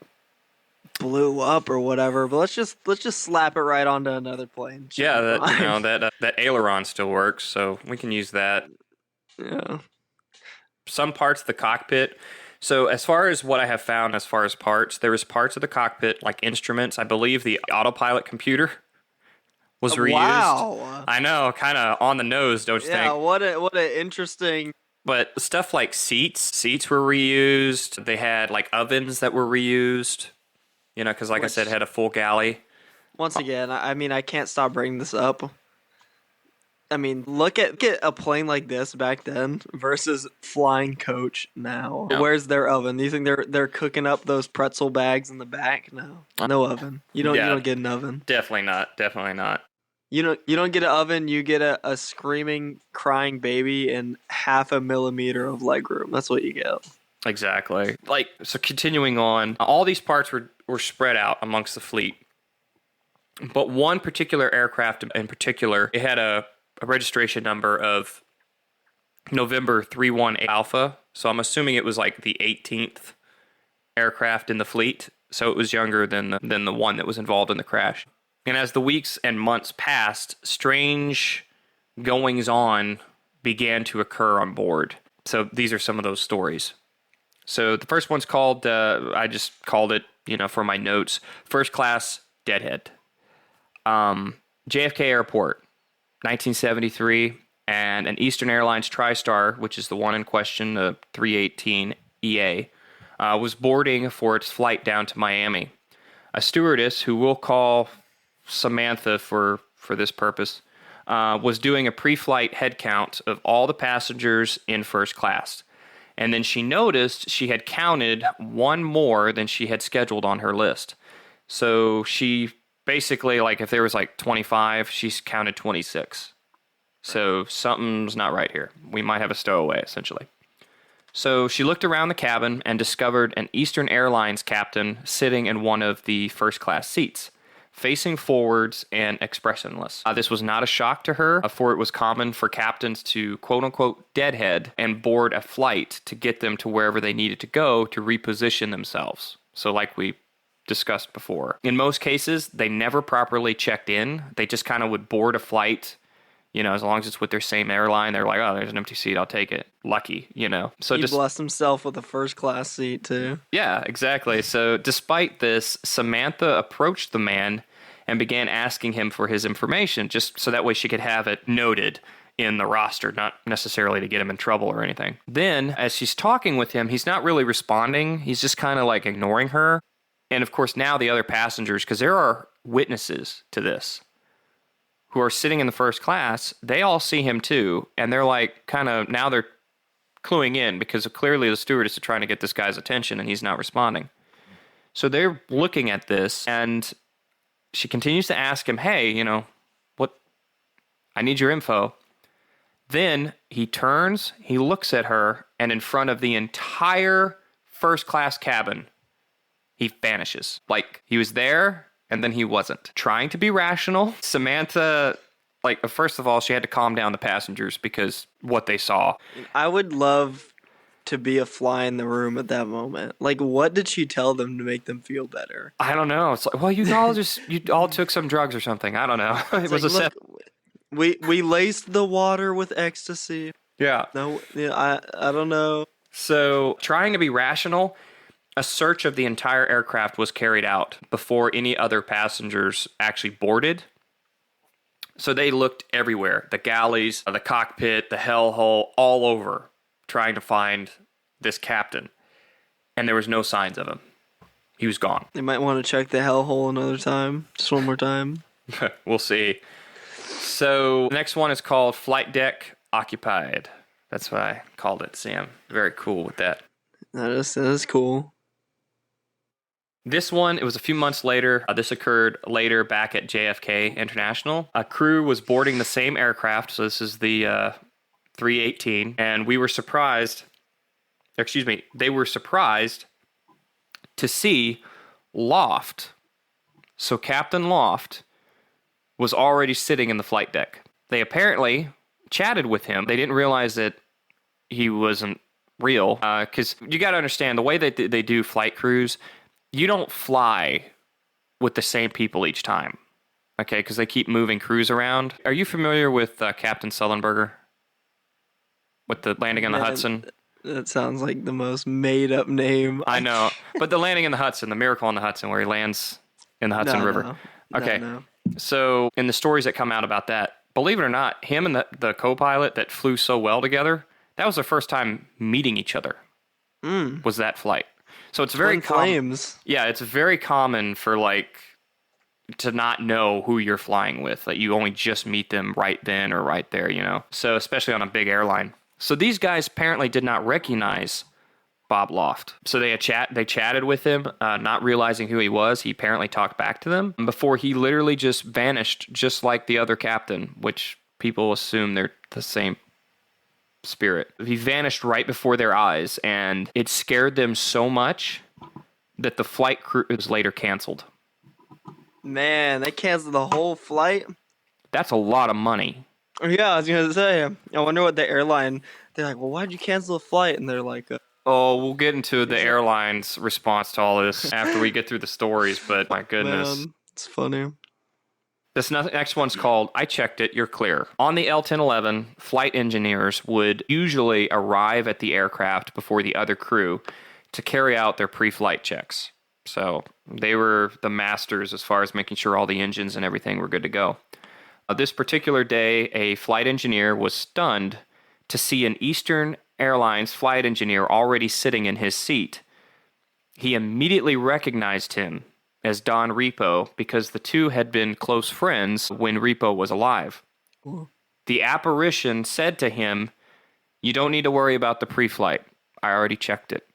blew up or whatever, but let's just slap it right onto another plane. Yeah, that aileron still works, so we can use that. Yeah. Some parts of the cockpit. So as far as what I have found as far as parts, there was parts of the cockpit, like instruments. I believe the autopilot computer was reused. Wow. I know, kind of on the nose, don't you think? Yeah, what an interesting... But stuff like seats were reused. They had like ovens that were reused, because I said, it had a full galley. Once again, I mean, I can't stop bringing this up. I mean, look at a plane like this back then versus flying coach now. Yeah. Where's their oven? Do you think they're cooking up those pretzel bags in the back? No oven. You don't get an oven. Definitely not. You don't get an oven. You get a screaming, crying baby and 0.5 millimeter of legroom. That's what you get. Exactly. So continuing on, all these parts were spread out amongst the fleet, but one particular aircraft in particular, it had a registration number of November 318 Alpha, so I'm assuming it was like the 18th aircraft in the fleet, so it was younger than the one that was involved in the crash. And as the weeks and months passed, strange goings-on began to occur on board. So these are some of those stories. So the first one's called, I just called it, for my notes, First Class Deadhead. JFK Airport, 1973, and an Eastern Airlines TriStar, which is the one in question, the 318 EA, was boarding for its flight down to Miami. A stewardess, who we'll call Samantha for this purpose, was doing a pre-flight head count of all the passengers in first class. And then she noticed she had counted one more than she had scheduled on her list. So she basically, if there was 25, she's counted 26. So something's not right here. We might have a stowaway, essentially. So she looked around the cabin and discovered an Eastern Airlines captain sitting in one of the first class seats, facing forwards and expressionless. This was not a shock to her, for it was common for captains to quote-unquote deadhead and board a flight to get them to wherever they needed to go to reposition themselves. So like we discussed before. In most cases, they never properly checked in. They just kind of would board a flight, as long as it's with their same airline. They're like, oh, there's an empty seat, I'll take it. Lucky, So he just blessed himself with a first class seat too. Yeah, exactly. So despite this, Samantha approached the man and began asking him for his information, just so that way she could have it noted in the roster, not necessarily to get him in trouble or anything. Then, as she's talking with him, he's not really responding. He's just kind of ignoring her. And of course, now the other passengers, because there are witnesses to this, who are sitting in the first class, they all see him too. And they're now they're cluing in, because clearly the stewardess is trying to get this guy's attention and he's not responding. So they're looking at this, and she continues to ask him, hey, what? I need your info. Then he turns, he looks at her, and in front of the entire first class cabin, he vanishes. He was there, and then he wasn't. Trying to be rational, Samantha, first of all, she had to calm down the passengers because what they saw. I would love to be a fly in the room at that moment. What did she tell them to make them feel better? I don't know. It's well, you all took some drugs or something. I don't know. It was look, we laced the water with ecstasy. Yeah. No, yeah, I don't know. So, trying to be rational, a search of the entire aircraft was carried out before any other passengers actually boarded. So they looked everywhere, the galleys, the cockpit, the hellhole, all over, trying to find this captain. And there was no signs of him. He was gone. They might want to check the hellhole another time, just one more time. We'll see. So the next one is called Flight Deck Occupied. That's what I called it, Sam. Very cool with that. That is cool. This one, it was a few months later. This occurred later back at JFK International. A crew was boarding the same aircraft, so this is the 318, and they were surprised to see Loft. So Captain Loft was already sitting in the flight deck. They apparently chatted with him. They didn't realize that he wasn't real, because you got to understand, the way that they do flight crews, you don't fly with the same people each time, okay? Because they keep moving crews around. Are you familiar with Captain Sullenberger? With the landing on the Hudson? That sounds like the most made-up name. I know. But the landing in the Hudson, the Miracle on the Hudson, where he lands in the Hudson River. Okay. No. So in the stories that come out about that, believe it or not, him and the co-pilot that flew so well together, that was their first time meeting each other, was that flight. So it's very common. Yeah, it's very common for to not know who you're flying with. You only just meet them right then or right there, So especially on a big airline. So these guys apparently did not recognize Bob Loft. So they chatted with him, not realizing who he was. He apparently talked back to them before he literally just vanished, just like the other captain, which people assume they're the same spirit. He vanished right before their eyes, and it scared them so much that the flight crew was later canceled. Man, they canceled the whole flight? That's a lot of money. Yeah, I was going to say, I wonder what the airline, they're like, well, why'd you cancel the flight? And they're like, oh, we'll get into the airline's response to all this after we get through the stories, but my goodness. Man, it's funny. This next one's called, I Checked It, You're Clear. On the L-1011, flight engineers would usually arrive at the aircraft before the other crew to carry out their pre-flight checks. So they were the masters as far as making sure all the engines and everything were good to go. This particular day, a flight engineer was stunned to see an Eastern Airlines flight engineer already sitting in his seat. He immediately recognized him as Don Repo because the two had been close friends when Repo was alive. Ooh. The apparition said to him, "You don't need to worry about the pre-flight. I already checked it,"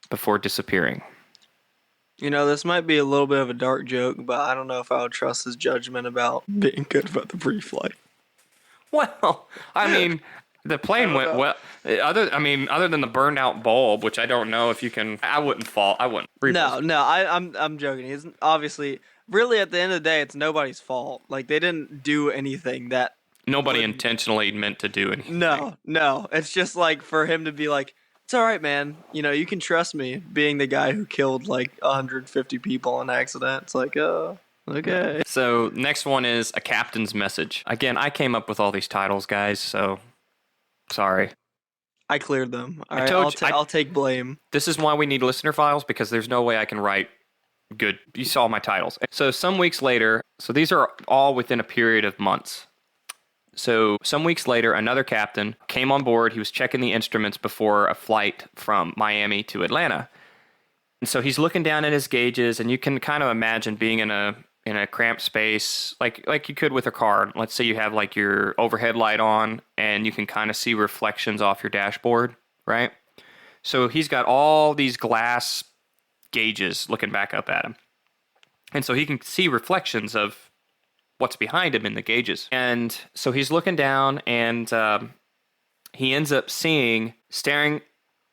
before disappearing. You know, this might be a little bit of a dark joke, but I don't know if I would trust his judgment about being good about the pre-flight. Well, I mean, the plane went well. Other than the burned out bulb, which I don't know if you can. I wouldn't fault. I wouldn't. I'm joking. He's obviously, really, at the end of the day, it's nobody's fault. Like, they didn't do anything that nobody intentionally meant to do anything. No. It's just like for him to be like, "It's all right, man. You know, you can trust me," being the guy who killed like 150 people on accident. It's like, okay. So next one is a captain's message. Again, I came up with all these titles, guys, so sorry. I cleared them. All I right, told you, I'll take blame. This is why we need listener files, because there's no way I can write good. You saw my titles. So some weeks later, so these are all within a period of months. So some weeks later, another captain came on board. He was checking the instruments before a flight from Miami to Atlanta. And so he's looking down at his gauges, and you can kind of imagine being in a cramped space, like you could with a car. Let's say you have like your overhead light on, and you can kind of see reflections off your dashboard, right? So he's got all these glass gauges looking back up at him. And so he can see reflections of what's behind him in the gauges. And so he's looking down, and he ends up seeing, staring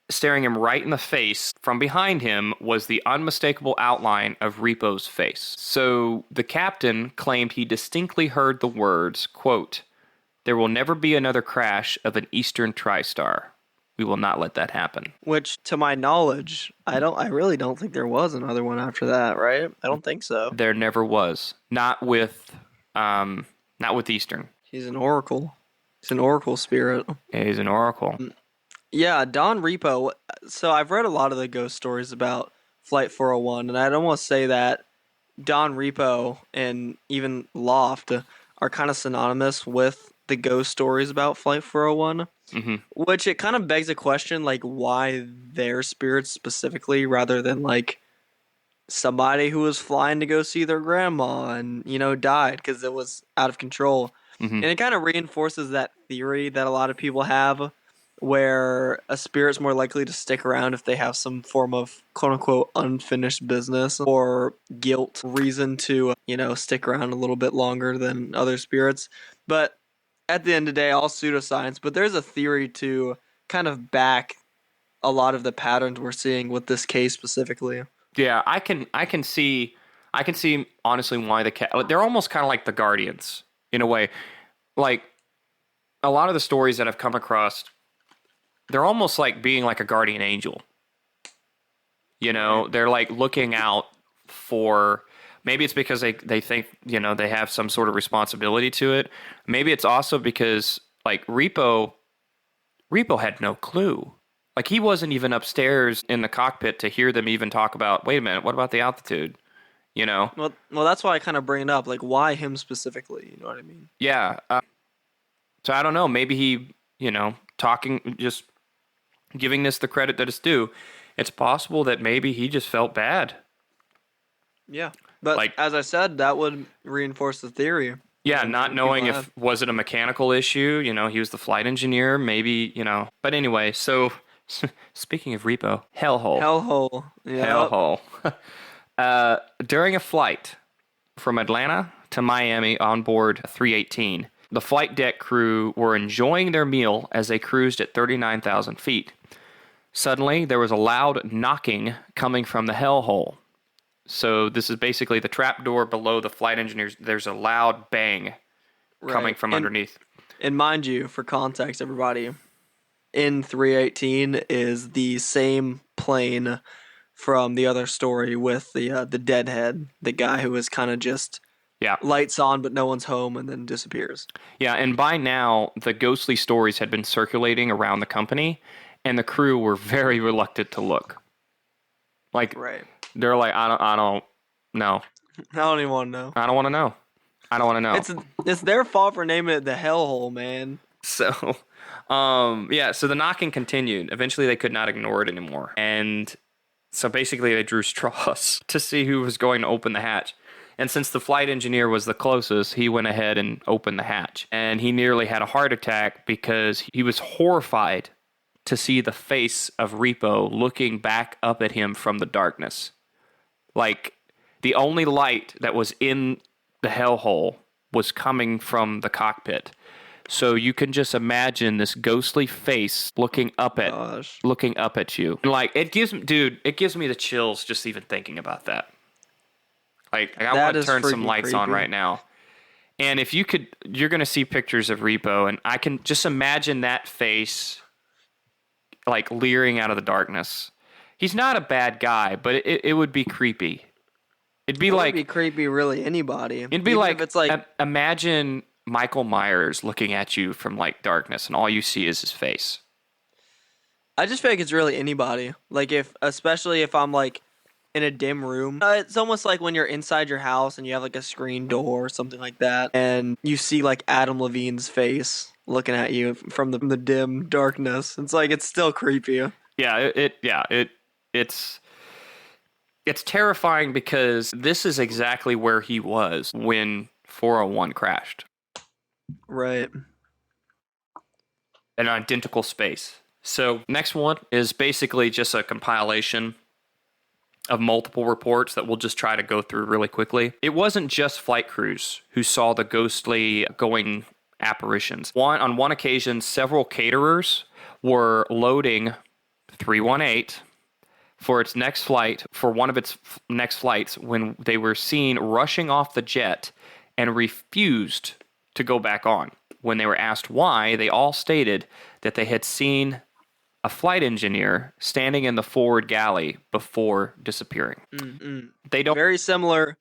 him right in the face. From behind him was the unmistakable outline of Repo's face. So the captain claimed he distinctly heard the words, quote, "There will never be another crash of an Eastern TriStar. We will not let that happen." Which, to my knowledge, I really don't think there was another one after that, right? I don't think so. There never was. Not with Eastern. He's an oracle. He's an oracle spirit. Yeah, he's an oracle. Yeah, Don Repo. So I've read a lot of the ghost stories about Flight 401, and I'd almost say that Don Repo and even Loft are kind of synonymous with the ghost stories about Flight 401. Mm-hmm. Which it kind of begs a question, like, why their spirits specifically rather than, like, somebody who was flying to go see their grandma and, died because it was out of control. Mm-hmm. And it kind of reinforces that theory that a lot of people have where a spirit's more likely to stick around if they have some form of quote-unquote unfinished business or guilt reason to, stick around a little bit longer than other spirits. But at the end of the day, all pseudoscience, but there's a theory to kind of back a lot of the patterns we're seeing with this case specifically. Yeah, I can see honestly why they're almost kind of like the Guardians in a way. Like a lot of the stories that I've come across, they're almost like being like a guardian angel. They're like looking out for, maybe it's because they think, they have some sort of responsibility to it. Maybe it's also because like Repo had no clue. Like he wasn't even upstairs in the cockpit to hear them even talk about, wait a minute, what about the altitude? Well, that's why I kind of bring it up. Like, why him specifically? You know what I mean? Yeah. So I don't know. Maybe he, talking, just giving this the credit that it's due. It's possible that maybe he just felt bad. Yeah. But as I said, that would reinforce the theory. Yeah, not knowing was it a mechanical issue? He was the flight engineer, maybe, But anyway, so speaking of Repo, hellhole. Hellhole. Yeah. Hellhole. During a flight from Atlanta to Miami on board 318, the flight deck crew were enjoying their meal as they cruised at 39,000 feet. Suddenly, there was a loud knocking coming from the hellhole. So this is basically the trap door below the flight engineers. There's a loud bang coming from underneath. And mind you, for context, everybody, in 318 is the same plane from the other story with the deadhead, the guy who is kind of just lights on but no one's home and then disappears. Yeah, and by now, the ghostly stories had been circulating around the company, and the crew were very reluctant to look. Like, Right. they're like, I don't know. I don't even want to know. I don't want to know. I don't want to know. It's their fault for naming it the hellhole, man. So, so the knocking continued. Eventually, they could not ignore it anymore. And so basically, they drew straws to see who was going to open the hatch. And since the flight engineer was the closest, he went ahead and opened the hatch. And he nearly had a heart attack because he was horrified to see the face of Repo looking back up at him from the darkness. Like, the only light that was in the hellhole was coming from the cockpit. So you can just imagine this ghostly face looking up at you. Like, it gives me the chills just even thinking about that. Like I want to turn some lights on right now. And if you could, you're going to see pictures of Repo, and I can just imagine that face like leering out of the darkness. He's not a bad guy, but it would be creepy. It'd be creepy, really, anybody. It'd be like, it's like imagine Michael Myers looking at you from like darkness, and all you see is his face. I just feel like it's really anybody. Like especially if I'm like in a dim room. It's almost like when you're inside your house and you have like a screen door or something like that, and you see like Adam Levine's face looking at you from the dim darkness. It's like, it's still creepy. Yeah, it's terrifying because this is exactly where he was when 401 crashed. Right. An identical space. So next one is basically just a compilation of multiple reports that we'll just try to go through really quickly. It wasn't just flight crews who saw the ghostly going apparitions. On one occasion, several caterers were loading 318 for its next flight, for one of its next flights, when they were seen rushing off the jet and refused to go back on. When they were asked why, they all stated that they had seen a flight engineer standing in the forward galley before disappearing. They don't very similar.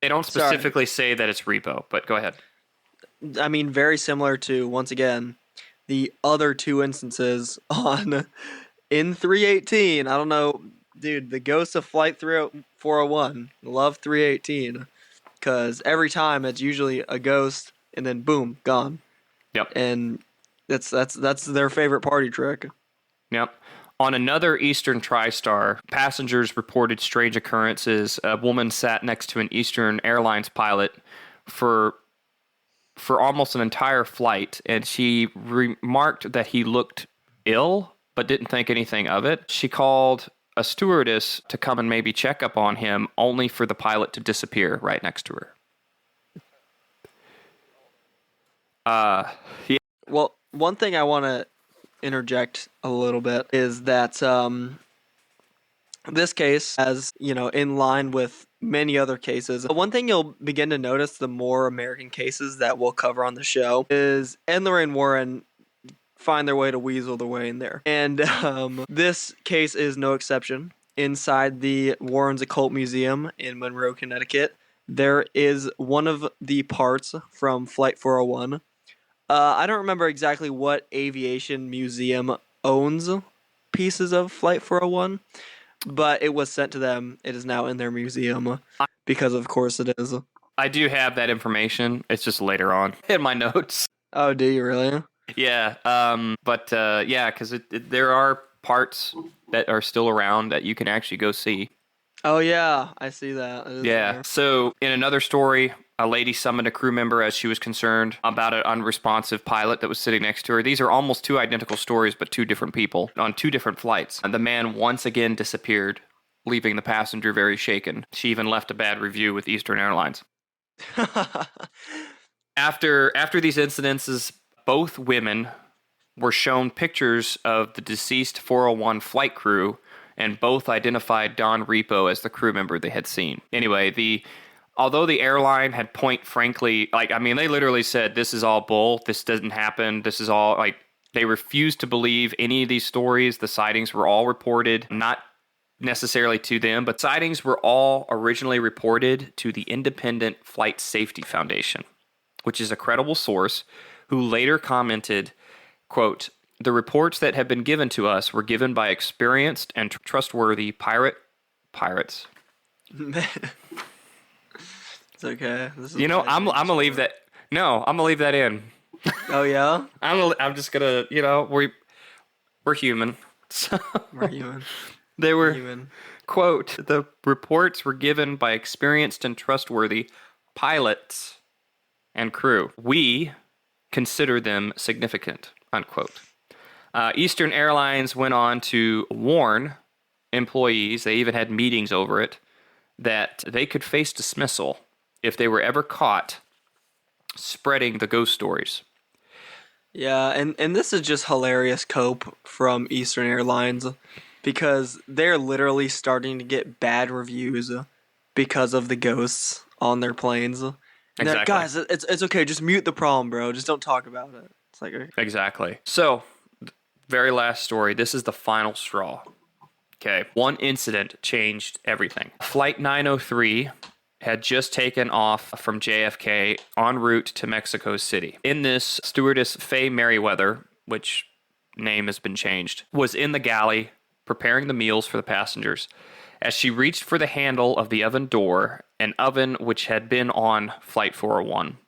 They don't specifically say that it's Repo, but go ahead. I mean, very similar to, once again, the other two instances in 318. I don't know, dude, the ghost of Flight 401. Love 318. Because every time it's usually a ghost and then boom, gone. Yep. And that's their favorite party trick. Yep. On another Eastern TriStar, passengers reported strange occurrences. A woman sat next to an Eastern Airlines pilot for almost an entire flight, and she remarked that he looked ill, but didn't think anything of it. She called a stewardess to come and maybe check up on him, only for the pilot to disappear right next to her. Yeah. Well, one thing I want to interject a little bit is that this case, as you know, in line with many other cases, one thing you'll begin to notice the more American cases that we'll cover on the show is Ed and Lorraine Warren find their way to weasel their way in there. And this case is no exception. Inside the Warren's Occult Museum in Monroe, Connecticut, there is one of the parts from Flight 401. I don't remember exactly what aviation museum owns pieces of Flight 401, but it was sent to them. It is now in their museum because, of course, it is. I do have that information. It's just later on in my notes. Oh, do you really? Yeah. Because there are parts that are still around that you can actually go see. Oh, yeah. I see that. Yeah. There. So in another story, a lady summoned a crew member as she was concerned about an unresponsive pilot that was sitting next to her. These are almost two identical stories, but two different people on two different flights. And the man once again disappeared, leaving the passenger very shaken. She even left a bad review with Eastern Airlines. After these incidences, both women were shown pictures of the deceased 401 flight crew, and both identified Don Repo as the crew member they had seen. Anyway, although the airline had frankly, they literally said, this is all bull, this doesn't happen, this is all, they refused to believe any of these stories. The sightings were all reported, not necessarily to them, but sightings were all originally reported to the Independent Flight Safety Foundation, which is a credible source, who later commented, quote, "The reports that have been given to us were given by experienced and trustworthy pirates. It's okay. This is I'm gonna leave that. No, I'm gonna leave that in. Oh yeah, I'm just gonna. We're human. So we're human. they were. Human. Quote, the reports were given by experienced and trustworthy pilots and crew. We consider them significant, unquote. Eastern Airlines went on to warn employees, they even had meetings over it, that they could face dismissal if they were ever caught spreading the ghost stories. Yeah, and this is just hilarious cope from Eastern Airlines because they're literally starting to get bad reviews because of the ghosts on their planes. And Exactly. guys, it's okay. Just mute the problem, bro. Just don't talk about it. It's like Exactly. So, very last story. This is the final straw. Okay. One incident changed everything. Flight 903 had just taken off from JFK en route to Mexico City. In this, stewardess Faye Merriweather, which name has been changed, was in the galley preparing the meals for the passengers. As she reached for the handle of the oven door, an oven which had been on Flight 401,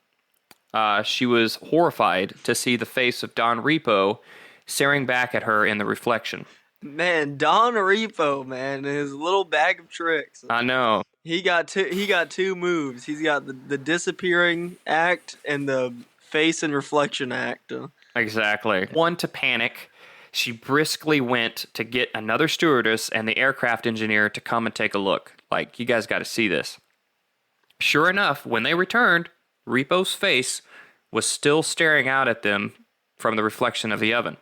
she was horrified to see the face of Don Repo staring back at her in the reflection. Man, Don Repo, man, his little bag of tricks. I know. He got two moves. He's got the disappearing act and the face and reflection act. Exactly. One to panic, she briskly went to get another stewardess and the aircraft engineer to come and take a look. Like, you guys got to see this. Sure enough, when they returned, Repo's face was still staring out at them from the reflection of the oven.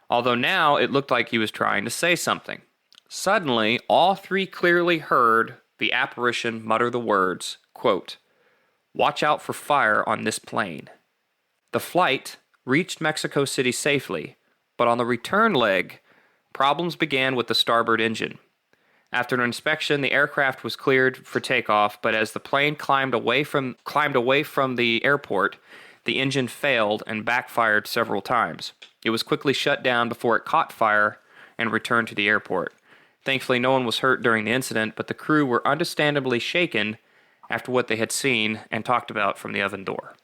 Although now it looked like he was trying to say something. Suddenly, all three clearly heard the apparition mutter the words, quote, "Watch out for fire on this plane." The flight reached Mexico City safely, but on the return leg, problems began with the starboard engine. After an inspection, the aircraft was cleared for takeoff, but as the plane climbed away from the airport, the engine failed and backfired several times. It was quickly shut down before it caught fire and returned to the airport. Thankfully, no one was hurt during the incident, but the crew were understandably shaken after what they had seen and talked about from the oven door.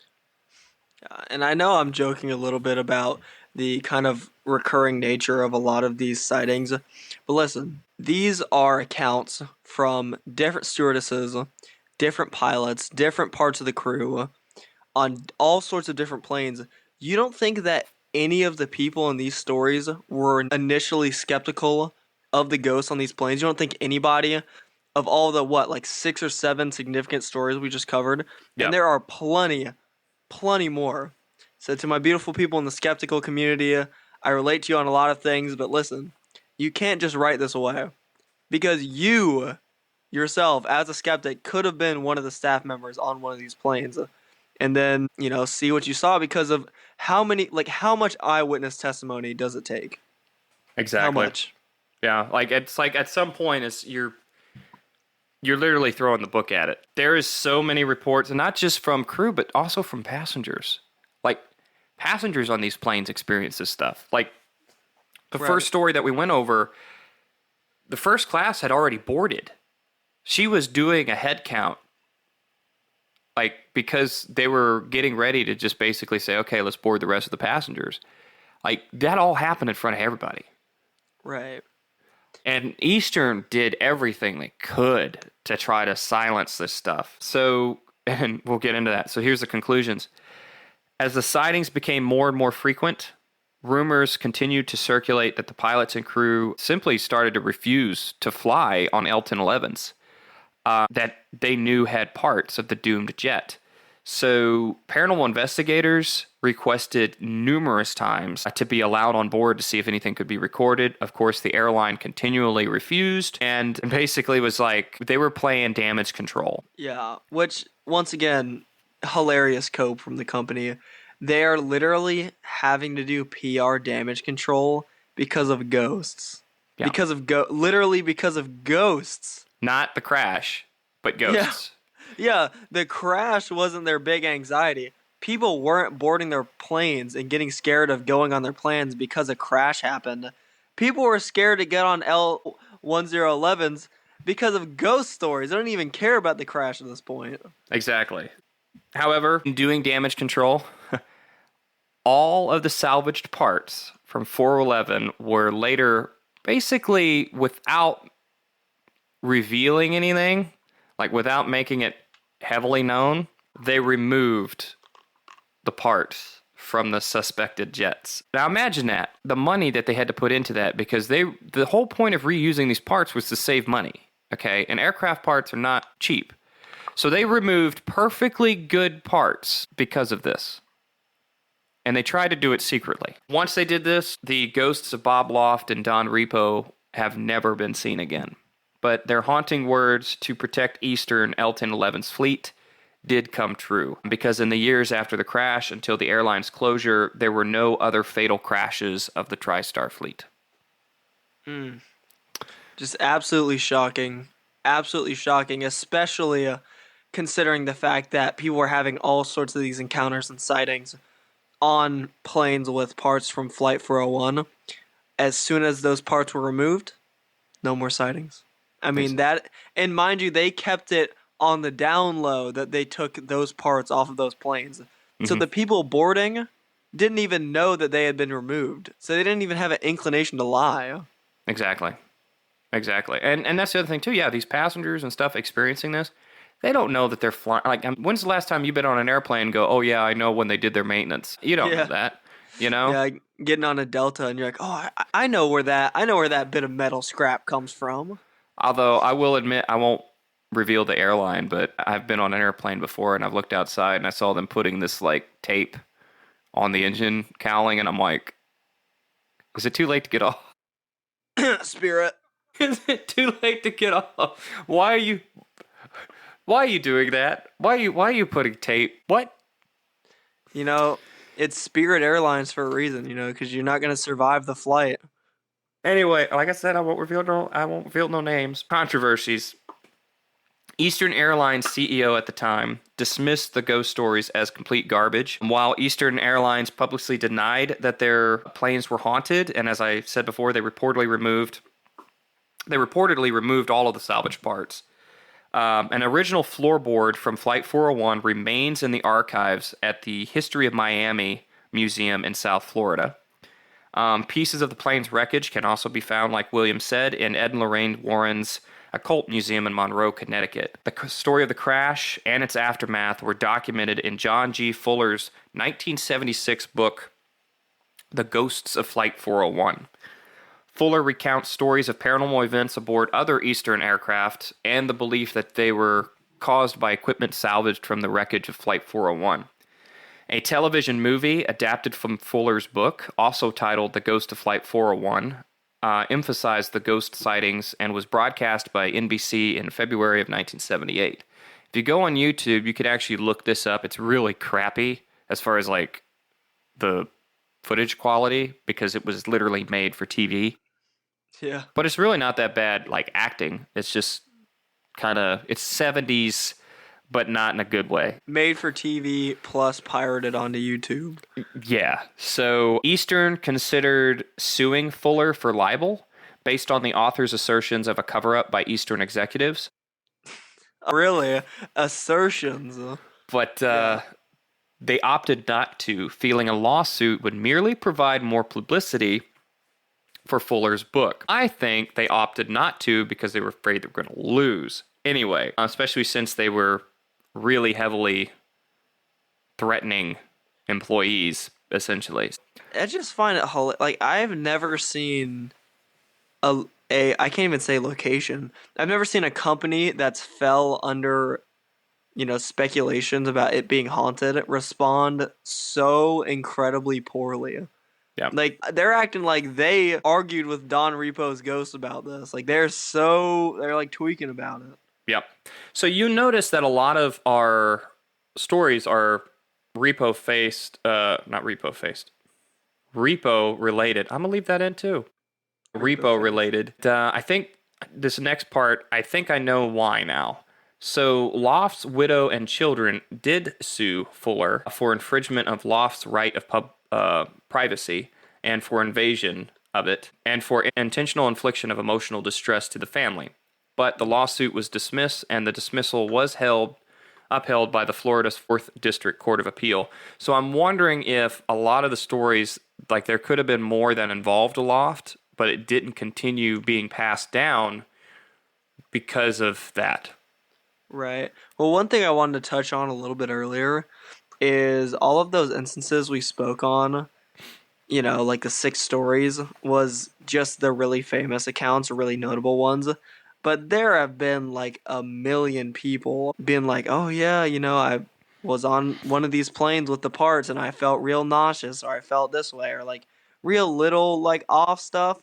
And I know I'm joking a little bit about the kind of recurring nature of a lot of these sightings, but listen, these are accounts from different stewardesses, different pilots, different parts of the crew, on all sorts of different planes. You don't think that any of the people in these stories were initially skeptical of the ghosts on these planes? You don't think anybody of all the 6 or 7 significant stories we just covered? Yep. And there are plenty more. So to my beautiful people in the skeptical community, I relate to you on a lot of things, but listen, you can't just write this away. Because you, yourself, as a skeptic, could have been one of the staff members on one of these planes. And then, see what you saw because of how much eyewitness testimony does it take? Exactly. How much? Yeah, it's like at some point you're literally throwing the book at it. There is so many reports, and not just from crew, but also from passengers. Like, passengers on these planes experience this stuff. Like, the first story that we went over, the first class had already boarded. She was doing a head count, because they were getting ready to just basically say, okay, let's board the rest of the passengers. That all happened in front of everybody. Right. And Eastern did everything they could to try to silence this stuff. So, and we'll get into that. So here's the conclusions. As the sightings became more and more frequent, rumors continued to circulate that the pilots and crew simply started to refuse to fly on Elton 11s that they knew had parts of the doomed jet. So paranormal investigators requested numerous times to be allowed on board to see if anything could be recorded. Of course, the airline continually refused and basically was like they were playing damage control. Yeah, which, once again, hilarious cope from the company. They are literally having to do PR damage control because of ghosts. Yeah. Literally because of ghosts. Not the crash, but ghosts. Yeah, the crash wasn't their big anxiety. People weren't boarding their planes and getting scared of going on their planes because a crash happened. People were scared to get on L1011s because of ghost stories. They don't even care about the crash at this point. Exactly. However, in doing damage control, all of the salvaged parts from 411 were later, basically without revealing anything, like without making it heavily known, they removed the parts from the suspected jets. Now imagine that, the money that they had to put into that, because the whole point of reusing these parts was to save money, okay? And aircraft parts are not cheap. So they removed perfectly good parts because of this. And they tried to do it secretly. Once they did this, the ghosts of Bob Loft and Don Repo have never been seen again. But their haunting words to protect Eastern L-1011's fleet did come true, because in the years after the crash until the airline's closure, there were no other fatal crashes of the TriStar fleet. Just absolutely shocking. Absolutely shocking, especially considering the fact that people were having all sorts of these encounters and sightings on planes with parts from Flight 401. As soon as those parts were removed, no more sightings. I mean, that, and mind you, they kept it on the down low that they took those parts off of those planes. So the people boarding didn't even know that they had been removed. So they didn't even have an inclination to lie. Exactly. And that's the other thing, too. Yeah, these passengers and stuff experiencing this, they don't know that they're flying. Like, when's the last time you've been on an airplane and go, oh, yeah, I know when they did their maintenance? You don't know that, you know? Yeah, getting on a Delta and you're like, oh, I know where that bit of metal scrap comes from. Although I will admit, I won't reveal the airline, but I've been on an airplane before and I've looked outside and I saw them putting this like tape on the engine cowling, and I'm like, is it too late to get off? Spirit. Is it too late to get off? Why are you doing that? Why are you putting tape? What? You know, it's Spirit Airlines for a reason, you know, because you're not going to survive the flight. Anyway, like I said, I won't reveal no names. Controversies. Eastern Airlines CEO at the time dismissed the ghost stories as complete garbage, while Eastern Airlines publicly denied that their planes were haunted. And as I said before, they reportedly removed all of the salvage parts. An original floorboard from Flight 401 remains in the archives at the History of Miami Museum in South Florida. Pieces of the plane's wreckage can also be found, like William said, in Ed and Lorraine Warren's Occult Museum in Monroe, Connecticut. The story of the crash and its aftermath were documented in John G. Fuller's 1976 book, The Ghosts of Flight 401. Fuller recounts stories of paranormal events aboard other Eastern aircraft and the belief that they were caused by equipment salvaged from the wreckage of Flight 401. A television movie adapted from Fuller's book, also titled The Ghost of Flight 401, emphasized the ghost sightings and was broadcast by NBC in February of 1978. If you go on YouTube, you could actually look this up. It's really crappy as far as like the footage quality, because it was literally made for TV. Yeah. But it's really not that bad, like acting. It's just it's 70s, but not in a good way. Made for TV plus pirated onto YouTube. Yeah. So Eastern considered suing Fuller for libel based on the author's assertions of a cover-up by Eastern executives. Really? Assertions. But they opted not to, feeling a lawsuit would merely provide more publicity for Fuller's book. I think they opted not to because they were afraid they were going to lose. Anyway, especially since they were really heavily threatening employees, essentially. I just find it like, I've never seen a I can't even say location. I've never seen a company that's fell under, you know, speculations about it being haunted respond so incredibly poorly. Yeah. Like, they're acting like they argued with Don Repo's ghost about this. Like, they're like tweaking about it. Yep. So you notice that a lot of our stories are repo related. I'm going to leave that in too. Repo related. I think this next part, I think I know why now. So Loft's widow and children did sue Fuller for infringement of Loft's right of privacy and for invasion of it, and for intentional infliction of emotional distress to the family. but the lawsuit was dismissed, and the dismissal was upheld by the Florida's 4th District Court of Appeal. So I'm wondering if a lot of the stories, like there could have been more that involved a loft, but it didn't continue being passed down because of that. Right. Well, one thing I wanted to touch on a little bit earlier is all of those instances we spoke on, you know, like the 6 stories, was just the really famous accounts or really notable ones. But there have been like a million people being like, oh yeah, you know, I was on one of these planes with the parts and I felt real nauseous, or I felt this way, or like real little like off stuff.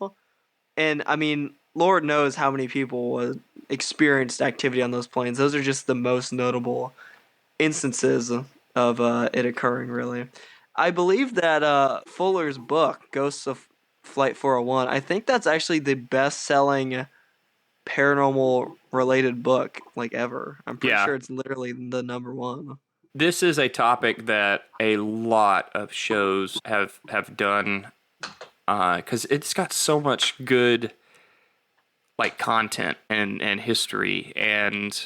And I mean, Lord knows how many people experienced activity on those planes. Those are just the most notable instances of it occurring, really. I believe that Fuller's book, Ghosts of Flight 401, I think that's actually the best-selling paranormal related book like ever. I'm pretty sure it's literally the number one. This is a topic that a lot of shows have done, because it's got so much good like content and history and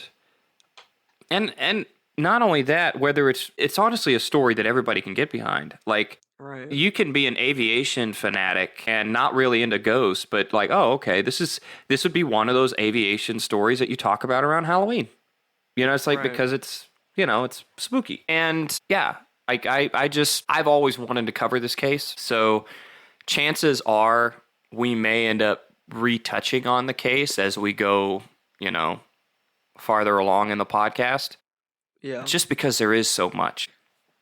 not only that, whether it's honestly a story that everybody can get behind. Like, right. You can be an aviation fanatic and not really into ghosts, but like, oh, okay, this would be one of those aviation stories that you talk about around Halloween. You know, it's like, because it's, you know, it's spooky. And yeah, like I've always wanted to cover this case. So chances are we may end up retouching on the case as we go, you know, farther along in the podcast. Yeah. Just because there is so much.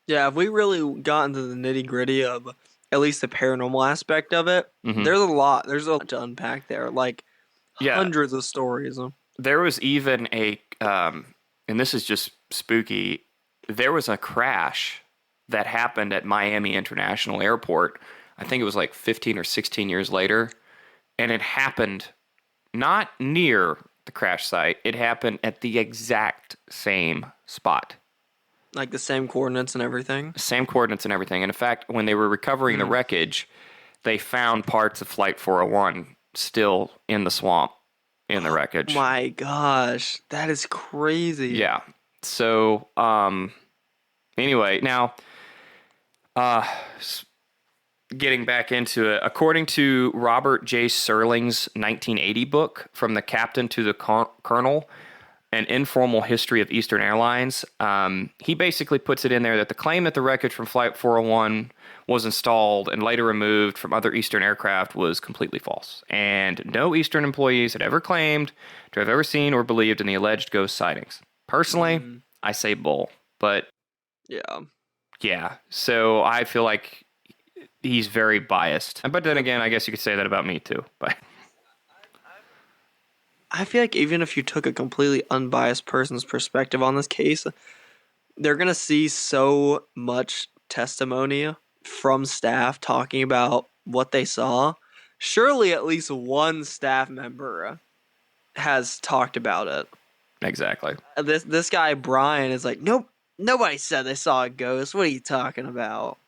Yeah, if we really got into the nitty-gritty of at least the paranormal aspect of it, there's a lot to unpack there, like hundreds of stories. There was even and this is just spooky, there was a crash that happened at Miami International Airport. I think it was like 15 or 16 years later, and it happened not near the crash site. It happened at the exact same spot. Like the same coordinates and everything? Same coordinates and everything. And in fact, when they were recovering the wreckage, they found parts of Flight 401 still in the swamp in the wreckage. My gosh, that is crazy. Yeah. So, anyway, now, getting back into it, according to Robert J. Serling's 1980 book, From the Captain to the Colonel, An Informal History of Eastern Airlines, he basically puts it in there that the claim that the wreckage from Flight 401 was installed and later removed from other Eastern aircraft was completely false. And no Eastern employees had ever claimed to have ever seen or believed in the alleged ghost sightings. Personally, I say bull, but yeah. So I feel like he's very biased. But then again, I guess you could say that about me too. But I feel like even if you took a completely unbiased person's perspective on this case, they're going to see so much testimony from staff talking about what they saw. Surely at least one staff member has talked about it. Exactly. This guy, Brian, is like, nope, nobody said they saw a ghost. What are you talking about?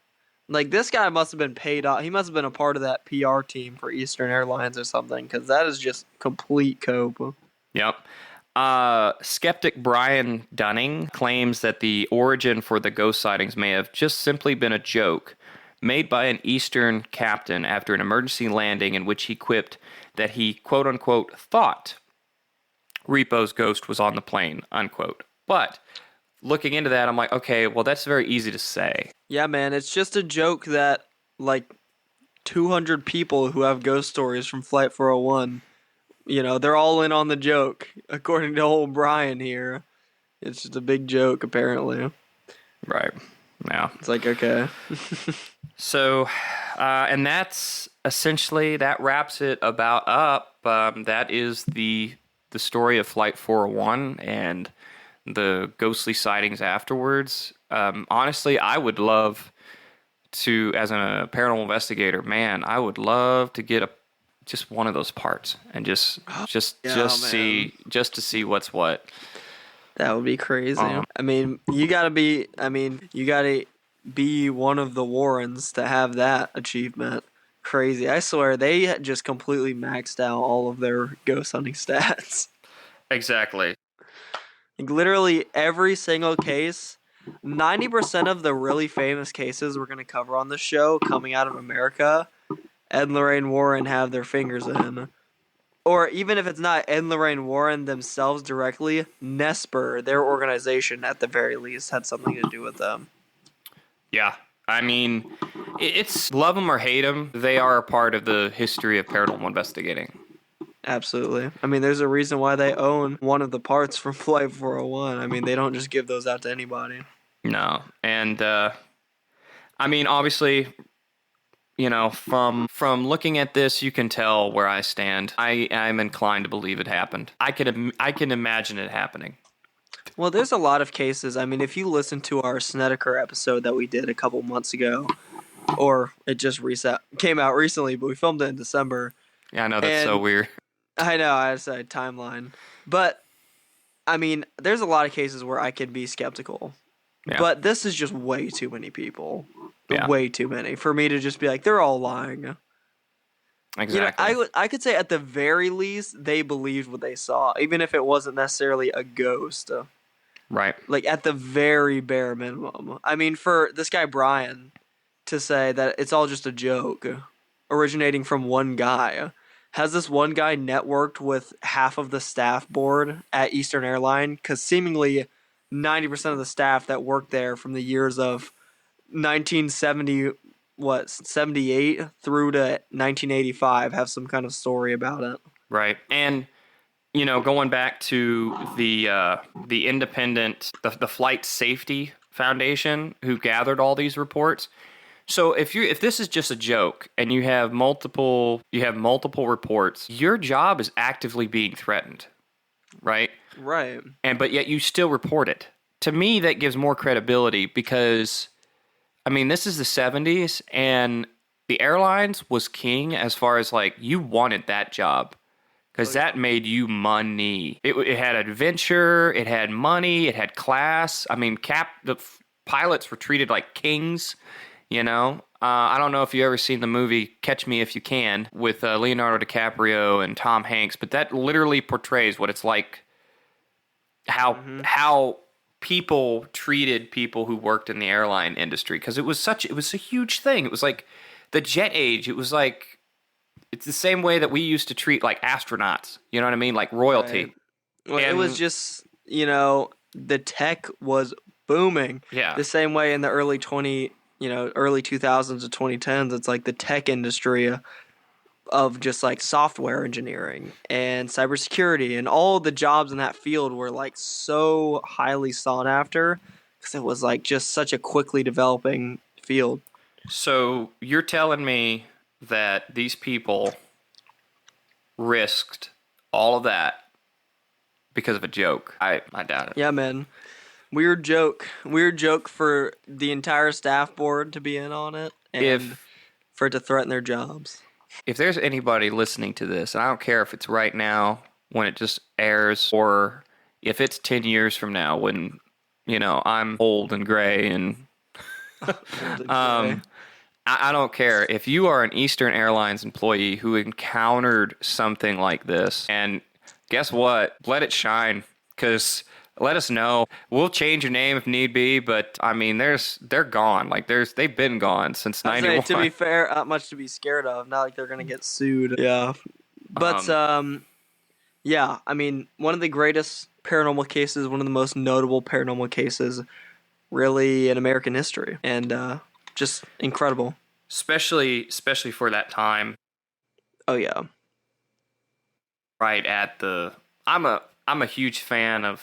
Like, this guy must have been paid off. He must have been a part of that PR team for Eastern Airlines or something, because that is just complete cope. Yep. Skeptic Brian Dunning claims that the origin for the ghost sightings may have just simply been a joke made by an Eastern captain after an emergency landing in which he quipped that he, quote-unquote, thought Repo's ghost was on the plane, unquote. But looking into that, I'm like, okay, well, that's very easy to say. Yeah, man, it's just a joke that, like, 200 people who have ghost stories from Flight 401, you know, they're all in on the joke, according to old Brian here. It's just a big joke, apparently. Right. Yeah. It's like, okay. So, and that's essentially, that wraps it about up. That is the story of Flight 401 and the ghostly sightings afterwards. Honestly, I would love to, as a paranormal investigator, man, I would love to get just one of those parts and just to see what's what. That would be crazy. I mean, you gotta be one of the Warrens to have that achievement. Crazy. I swear, they just completely maxed out all of their ghost hunting stats. Exactly. Like, literally every single case, 90% of the really famous cases we're going to cover on the show coming out of America, Ed and Lorraine Warren have their fingers in. Or even if it's not Ed and Lorraine Warren themselves directly, Nesper, their organization at the very least, had something to do with them. Yeah. I mean, it's love them or hate them, they are a part of the history of paranormal investigating. Absolutely. I mean, there's a reason why they own one of the parts from Flight 401. I mean, they don't just give those out to anybody. No. And, I mean, obviously, you know, from looking at this, you can tell where I stand. I'm inclined to believe it happened. I can imagine it happening. Well, there's a lot of cases. I mean, if you listen to our Snedeker episode that we did a couple months ago, or it just came out recently, but we filmed it in December. Yeah, I know, that's so weird. I know, I said timeline. But, I mean, there's a lot of cases where I can be skeptical. Yeah. But this is just way too many people. Yeah. Way too many. For me to just be like, they're all lying. Exactly. You know, I could say at the very least, they believed what they saw, even if it wasn't necessarily a ghost. Right. Like, at the very bare minimum. I mean, for this guy, Brian, to say that it's all just a joke, originating from one guy. Has this one guy networked with half of the staff board at Eastern Airline? Because seemingly 90% of the staff that worked there from the years of 78 through to 1985 have some kind of story about it. Right. And, you know, going back to the independent, the Flight Safety Foundation who gathered all these reports. So if this is just a joke and you have multiple reports, your job is actively being threatened, right? Right. But yet you still report it. To me, that gives more credibility because, I mean, this is the 70s and the airlines was king as far as like you wanted that job because that made you money. It had adventure, it had money, it had class. I mean, the pilots were treated like kings. You know, I don't know if you've ever seen the movie Catch Me If You Can with Leonardo DiCaprio and Tom Hanks, but that literally portrays what it's like, how people treated people who worked in the airline industry, because it was a huge thing. It was like the jet age. It was like, it's the same way that we used to treat like astronauts, you know what I mean? Like royalty. Right. Well, it was just, you know, the tech was booming. Yeah. The same way in the early 2000s to 2010s, it's like the tech industry of just like software engineering and cybersecurity and all the jobs in that field were like so highly sought after because it was like just such a quickly developing field. So you're telling me that these people risked all of that because of a joke? I doubt it. Yeah, man. Weird joke for the entire staff board to be in on it and for it to threaten their jobs. If there's anybody listening to this, and I don't care if it's right now when it just airs or if it's 10 years from now when, you know, I'm old and gray and I don't care. If you are an Eastern Airlines employee who encountered something like this, and guess what? Let it shine, because let us know. We'll change your name if need be, but I mean, they're gone. Like they've been gone since 91. To be fair, not much to be scared of. Not like they're gonna get sued. Yeah, but yeah. I mean, one of the greatest paranormal cases, one of the most notable paranormal cases, really in American history, and just incredible. Especially for that time. Oh yeah. Right at the, I'm a huge fan of.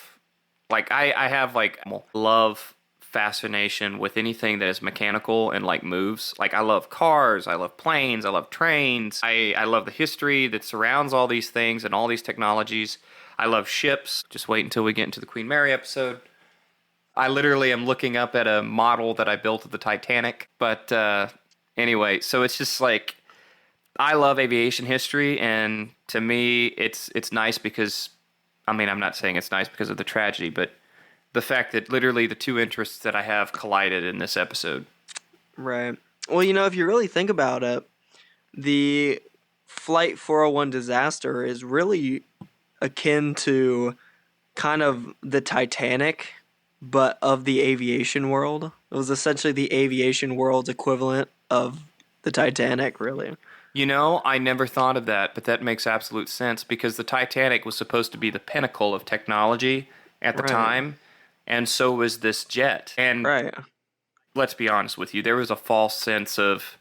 Like, I have, like, love fascination with anything that is mechanical and, like, moves. Like, I love cars, I love planes, I love trains. I love the history that surrounds all these things and all these technologies. I love ships. Just wait until we get into the Queen Mary episode. I literally am looking up at a model that I built of the Titanic. But anyway, so it's just, like, I love aviation history, and to me, it's nice because... I mean, I'm not saying it's nice because of the tragedy, but the fact that literally the two interests that I have collided in this episode. Right. Well, you know, if you really think about it, the Flight 401 disaster is really akin to kind of the Titanic, but of the aviation world. It was essentially the aviation world's equivalent of the Titanic, really. You know, I never thought of that, but that makes absolute sense because the Titanic was supposed to be the pinnacle of technology at the time, and so was this jet. And let's be honest with you, there was a false sense of...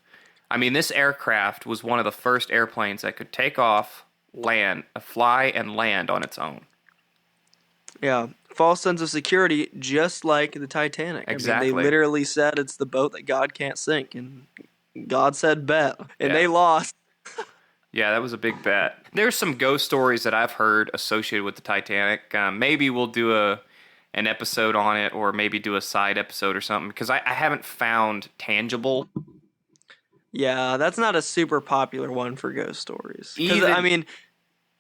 I mean, this aircraft was one of the first airplanes that could take off, fly and land on its own. Yeah, false sense of security, just like the Titanic. Exactly. I mean, they literally said it's the boat that God can't sink, and God said bet, and they lost. Yeah, that was a big bet. There's some ghost stories that I've heard associated with the Titanic. Maybe we'll do an episode on it, or maybe do a side episode or something, because I haven't found tangible. Yeah, that's not a super popular one for ghost stories. I mean,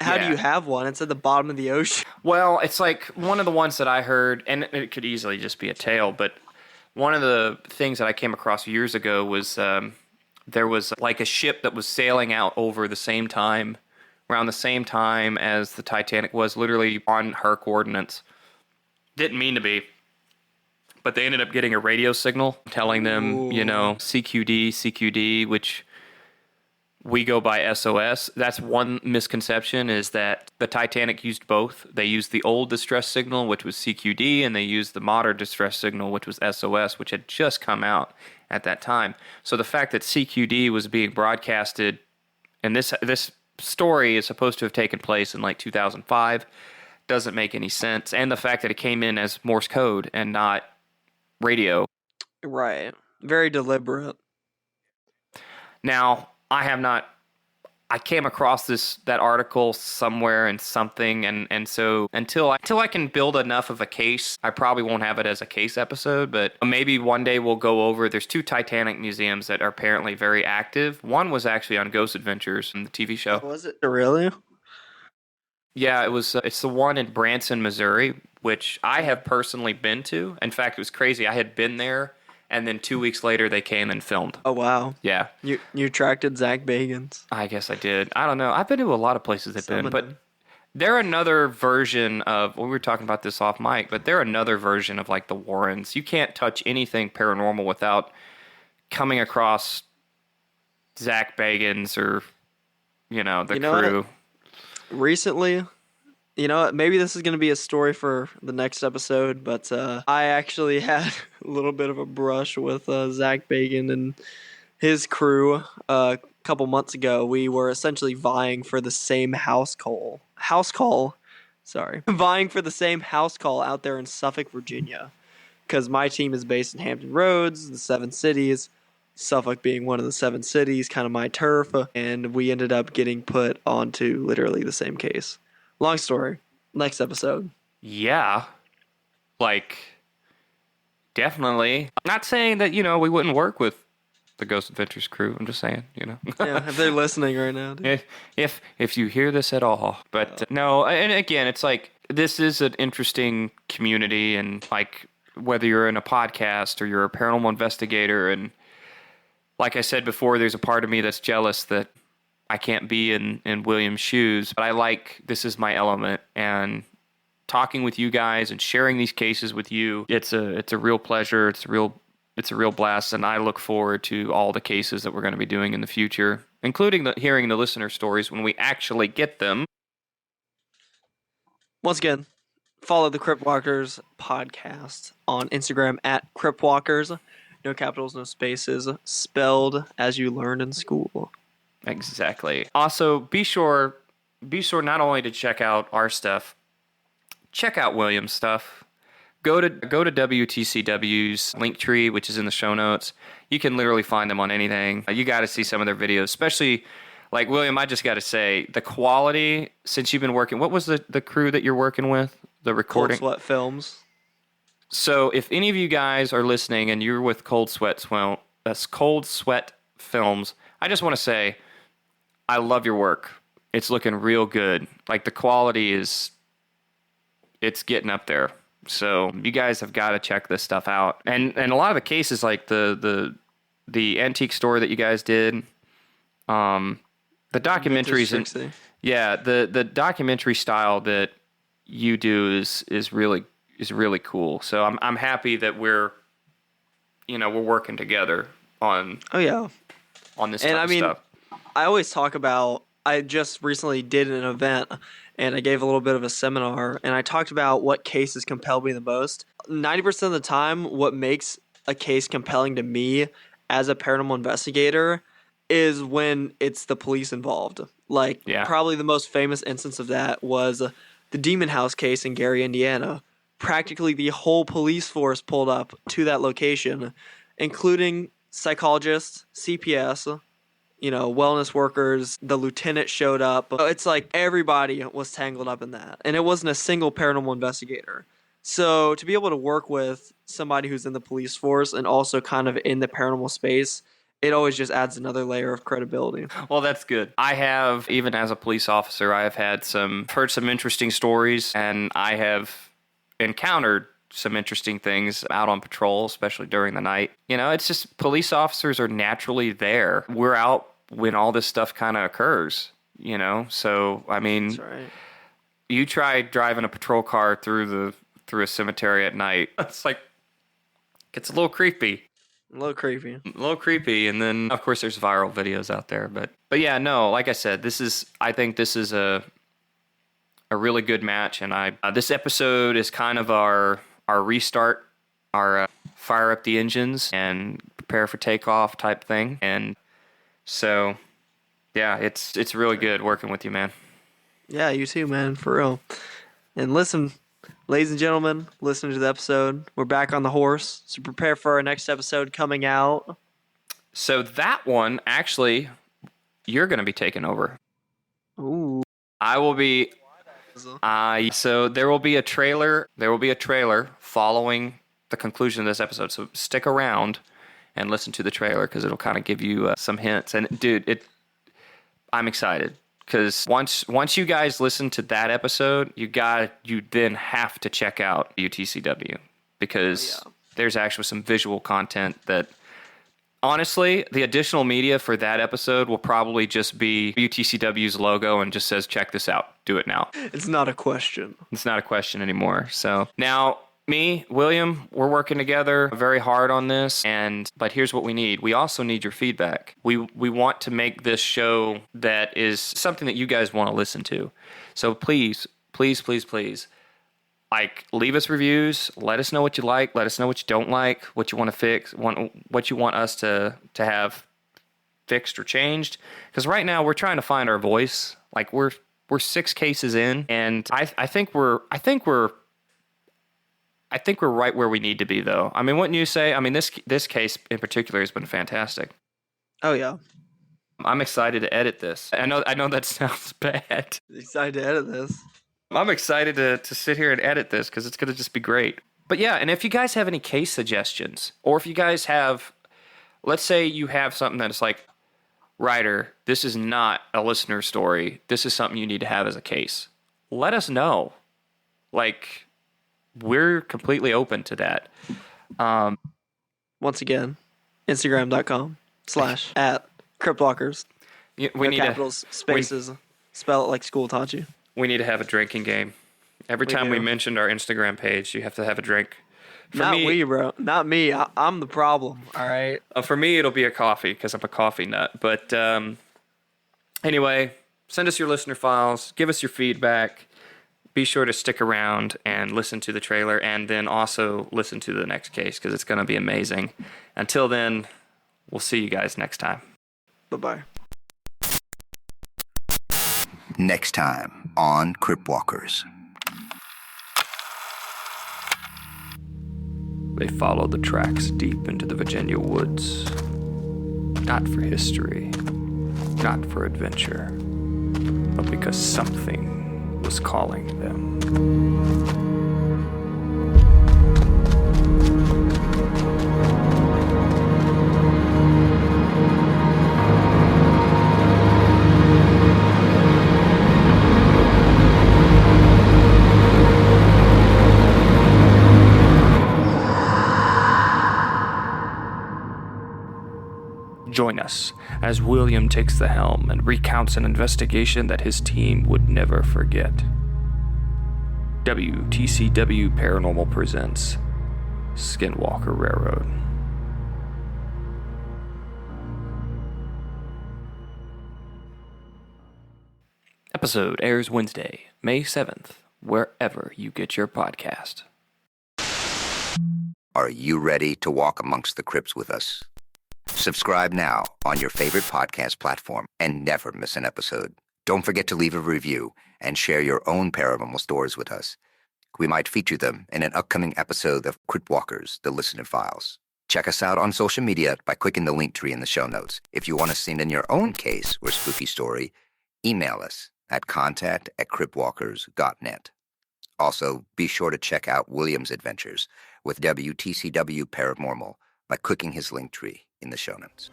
how do you have one? It's at the bottom of the ocean. Well, it's like one of the ones that I heard, and it could easily just be a tale, but one of the things that I came across years ago was there was like a ship that was sailing out over the same time, around the same time as the Titanic was, literally on her coordinates. Didn't mean to be, but they ended up getting a radio signal telling them, CQD, which we go by SOS. That's one misconception, is that the Titanic used both. They used the old distress signal, which was CQD, and they used the modern distress signal, which was SOS, which had just come out at that time. So the fact that CQD was being broadcasted, and this story is supposed to have taken place in like 2005, doesn't make any sense. And the fact that it came in as Morse code and not radio. Right. Very deliberate. Now, I came across that article somewhere in something, and so until I can build enough of a case, I probably won't have it as a case episode, but maybe one day we'll go over. There's 2 Titanic museums that are apparently very active. One was actually on Ghost Adventures, the TV show. Was it really? Yeah, it was. It's the one in Branson, Missouri, which I have personally been to. In fact, it was crazy. I had been there, and then 2 weeks later, they came and filmed. Oh, wow. Yeah. You attracted Zach Bagans. I guess I did. I don't know. I've been to a lot of places they've been, but they're another version of... we were talking about this off mic, but they're another version of like the Warrens. You can't touch anything paranormal without coming across Zach Bagans or, the crew. Recently, maybe this is going to be a story for the next episode, but I actually had a little bit of a brush with Zach Bagan and his crew a couple months ago. We were essentially vying for the same house call vying for the same house call out there in Suffolk, Virginia, because my team is based in Hampton Roads, the 7 cities. Suffolk being one of the 7 cities, kind of my turf, and we ended up getting put onto literally the same case. Long story. Next episode. Yeah. Definitely. I'm not saying that, we wouldn't work with the Ghost Adventures crew. I'm just saying, Yeah, if they're listening right now. Dude. If you hear this at all. But no, and again, it's like, this is an interesting community, and like, whether you're in a podcast or you're a paranormal investigator, and like I said before, there's a part of me that's jealous that I can't be in William's shoes, but this is my element, and talking with you guys and sharing these cases with you, it's a real pleasure. It's a real blast, and I look forward to all the cases that we're going to be doing in the future, including hearing the listener stories when we actually get them. Once again, follow the Cryptwalkers podcast on Instagram at Cryptwalkers. No capitals, no spaces, spelled as you learned in school. Exactly. Also, be sure not only to check out our stuff, check out William's stuff. Go to WTCW's Linktree, which is in the show notes. You can literally find them on anything. You got to see some of their videos, especially like William. I just got to say, the quality since you've been working. What was the crew that you're working with? The recording. Cold Sweat Films. So if any of you guys are listening and you're with Cold Sweat Films, I just want to say, I love your work. It's looking real good. Like, the quality it's getting up there. So you guys have got to check this stuff out. And a lot of the cases, like the antique store that you guys did, the documentaries, Yeah, the documentary style that you do is really cool. So I'm happy that we're working together on Oh yeah. on this And type I of mean, stuff. I always talk about, I just recently did an event and I gave a little bit of a seminar and I talked about what cases compel me the most. 90% of the time, what makes a case compelling to me as a paranormal investigator is when it's the police involved. Like, Yeah. probably the most famous instance of that was the Demon House case in Gary, Indiana. Practically the whole police force pulled up to that location, including psychologists, CPS, wellness workers. The lieutenant showed up. It's like everybody was tangled up in that. And it wasn't a single paranormal investigator. So to be able to work with somebody who's in the police force and also kind of in the paranormal space, it always just adds another layer of credibility. Well, that's good. I have, even as a police officer, I have heard some interesting stories, and I have encountered some interesting things out on patrol, especially during the night. It's just police officers are naturally there. We're out when all this stuff kind of occurs, So, I mean, That's right. You try driving a patrol car through a cemetery at night. It's a little creepy. A little creepy. And then, of course, there's viral videos out there. But yeah, no, like I said, I think this is a really good match. And this episode is kind of our restart, our fire up the engines and prepare for takeoff type thing. And so, yeah, it's really good working with you, man. Yeah, you too, man, for real. And listen, ladies and gentlemen, listen to the episode. We're back on the horse, so prepare for our next episode coming out. So that one, actually, you're going to be taking over. Ooh. I will be. So there will be a trailer. There will be a trailer following the conclusion of this episode. So stick around and listen to the trailer because it'll kind of give you some hints. And dude, I'm excited because once you guys listen to that episode, you then have to check out UTCW because there's actually some visual content that. Honestly, the additional media for that episode will probably just be UTCW's logo and just says, check this out. Do it now. It's not a question. It's not a question anymore. So now, me, William, we're working together very hard on this. But here's what we need. We also need your feedback. We want to make this show that is something that you guys want to listen to. So please, please, please, please. Leave us reviews. Let us know what you like. Let us know what you don't like. What you want to fix. What you want us to have fixed or changed. Because right now we're trying to find our voice. We're 6 cases in, and I think we're right where we need to be, though. I mean, wouldn't you say? I mean, this case in particular has been fantastic. Oh yeah. I'm excited to edit this. I know that sounds bad. Excited to edit this. I'm excited to sit here and edit this because it's going to just be great. But yeah, and if you guys have any case suggestions, or if you guys have, let's say you have something that is like, Ryder, this is not a listener story. This is something you need to have as a case. Let us know. We're completely open to that. Once again, Instagram.com/@cryptwalkers. We need capitals, spaces. Spell it like school taught you. We need to have a drinking game. Every time we mentioned our Instagram page, you have to have a drink. Not me, bro. Not me. I'm the problem. All right. For me, it'll be a coffee because I'm a coffee nut. But anyway, send us your listener files. Give us your feedback. Be sure to stick around and listen to the trailer, and then also listen to the next case because it's going to be amazing. Until then, we'll see you guys next time. Bye-bye. Next time on Cryptwalkers. They follow the tracks deep into the Virginia woods. Not for history, not for adventure, but because something was calling them. Join us as William takes the helm and recounts an investigation that his team would never forget. WTCW Paranormal presents Skinwalker Railroad. Episode airs Wednesday, May 7th, wherever you get your podcast. Are you ready to walk amongst the crypts with us? Subscribe now on your favorite podcast platform and never miss an episode. Don't forget to leave a review and share your own paranormal stories with us. We might feature them in an upcoming episode of Crypt Walkers, the Listener Files. Check us out on social media by clicking the link tree in the show notes. If you want to send in your own case or spooky story, email us at contact@cryptwalkers.net. Also, be sure to check out William's adventures with WTCW Paranormal by clicking his link tree in the show notes.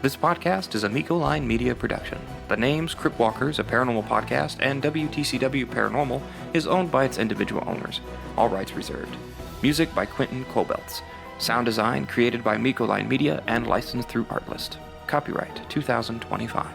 This podcast is a Miko Line Media production. The names Crypt Walkers, a paranormal podcast, and WTCW Paranormal is owned by its individual owners. All rights reserved. Music by Quentin Colbelts. Sound design created by Miko Line Media and licensed through Artlist. Copyright 2025.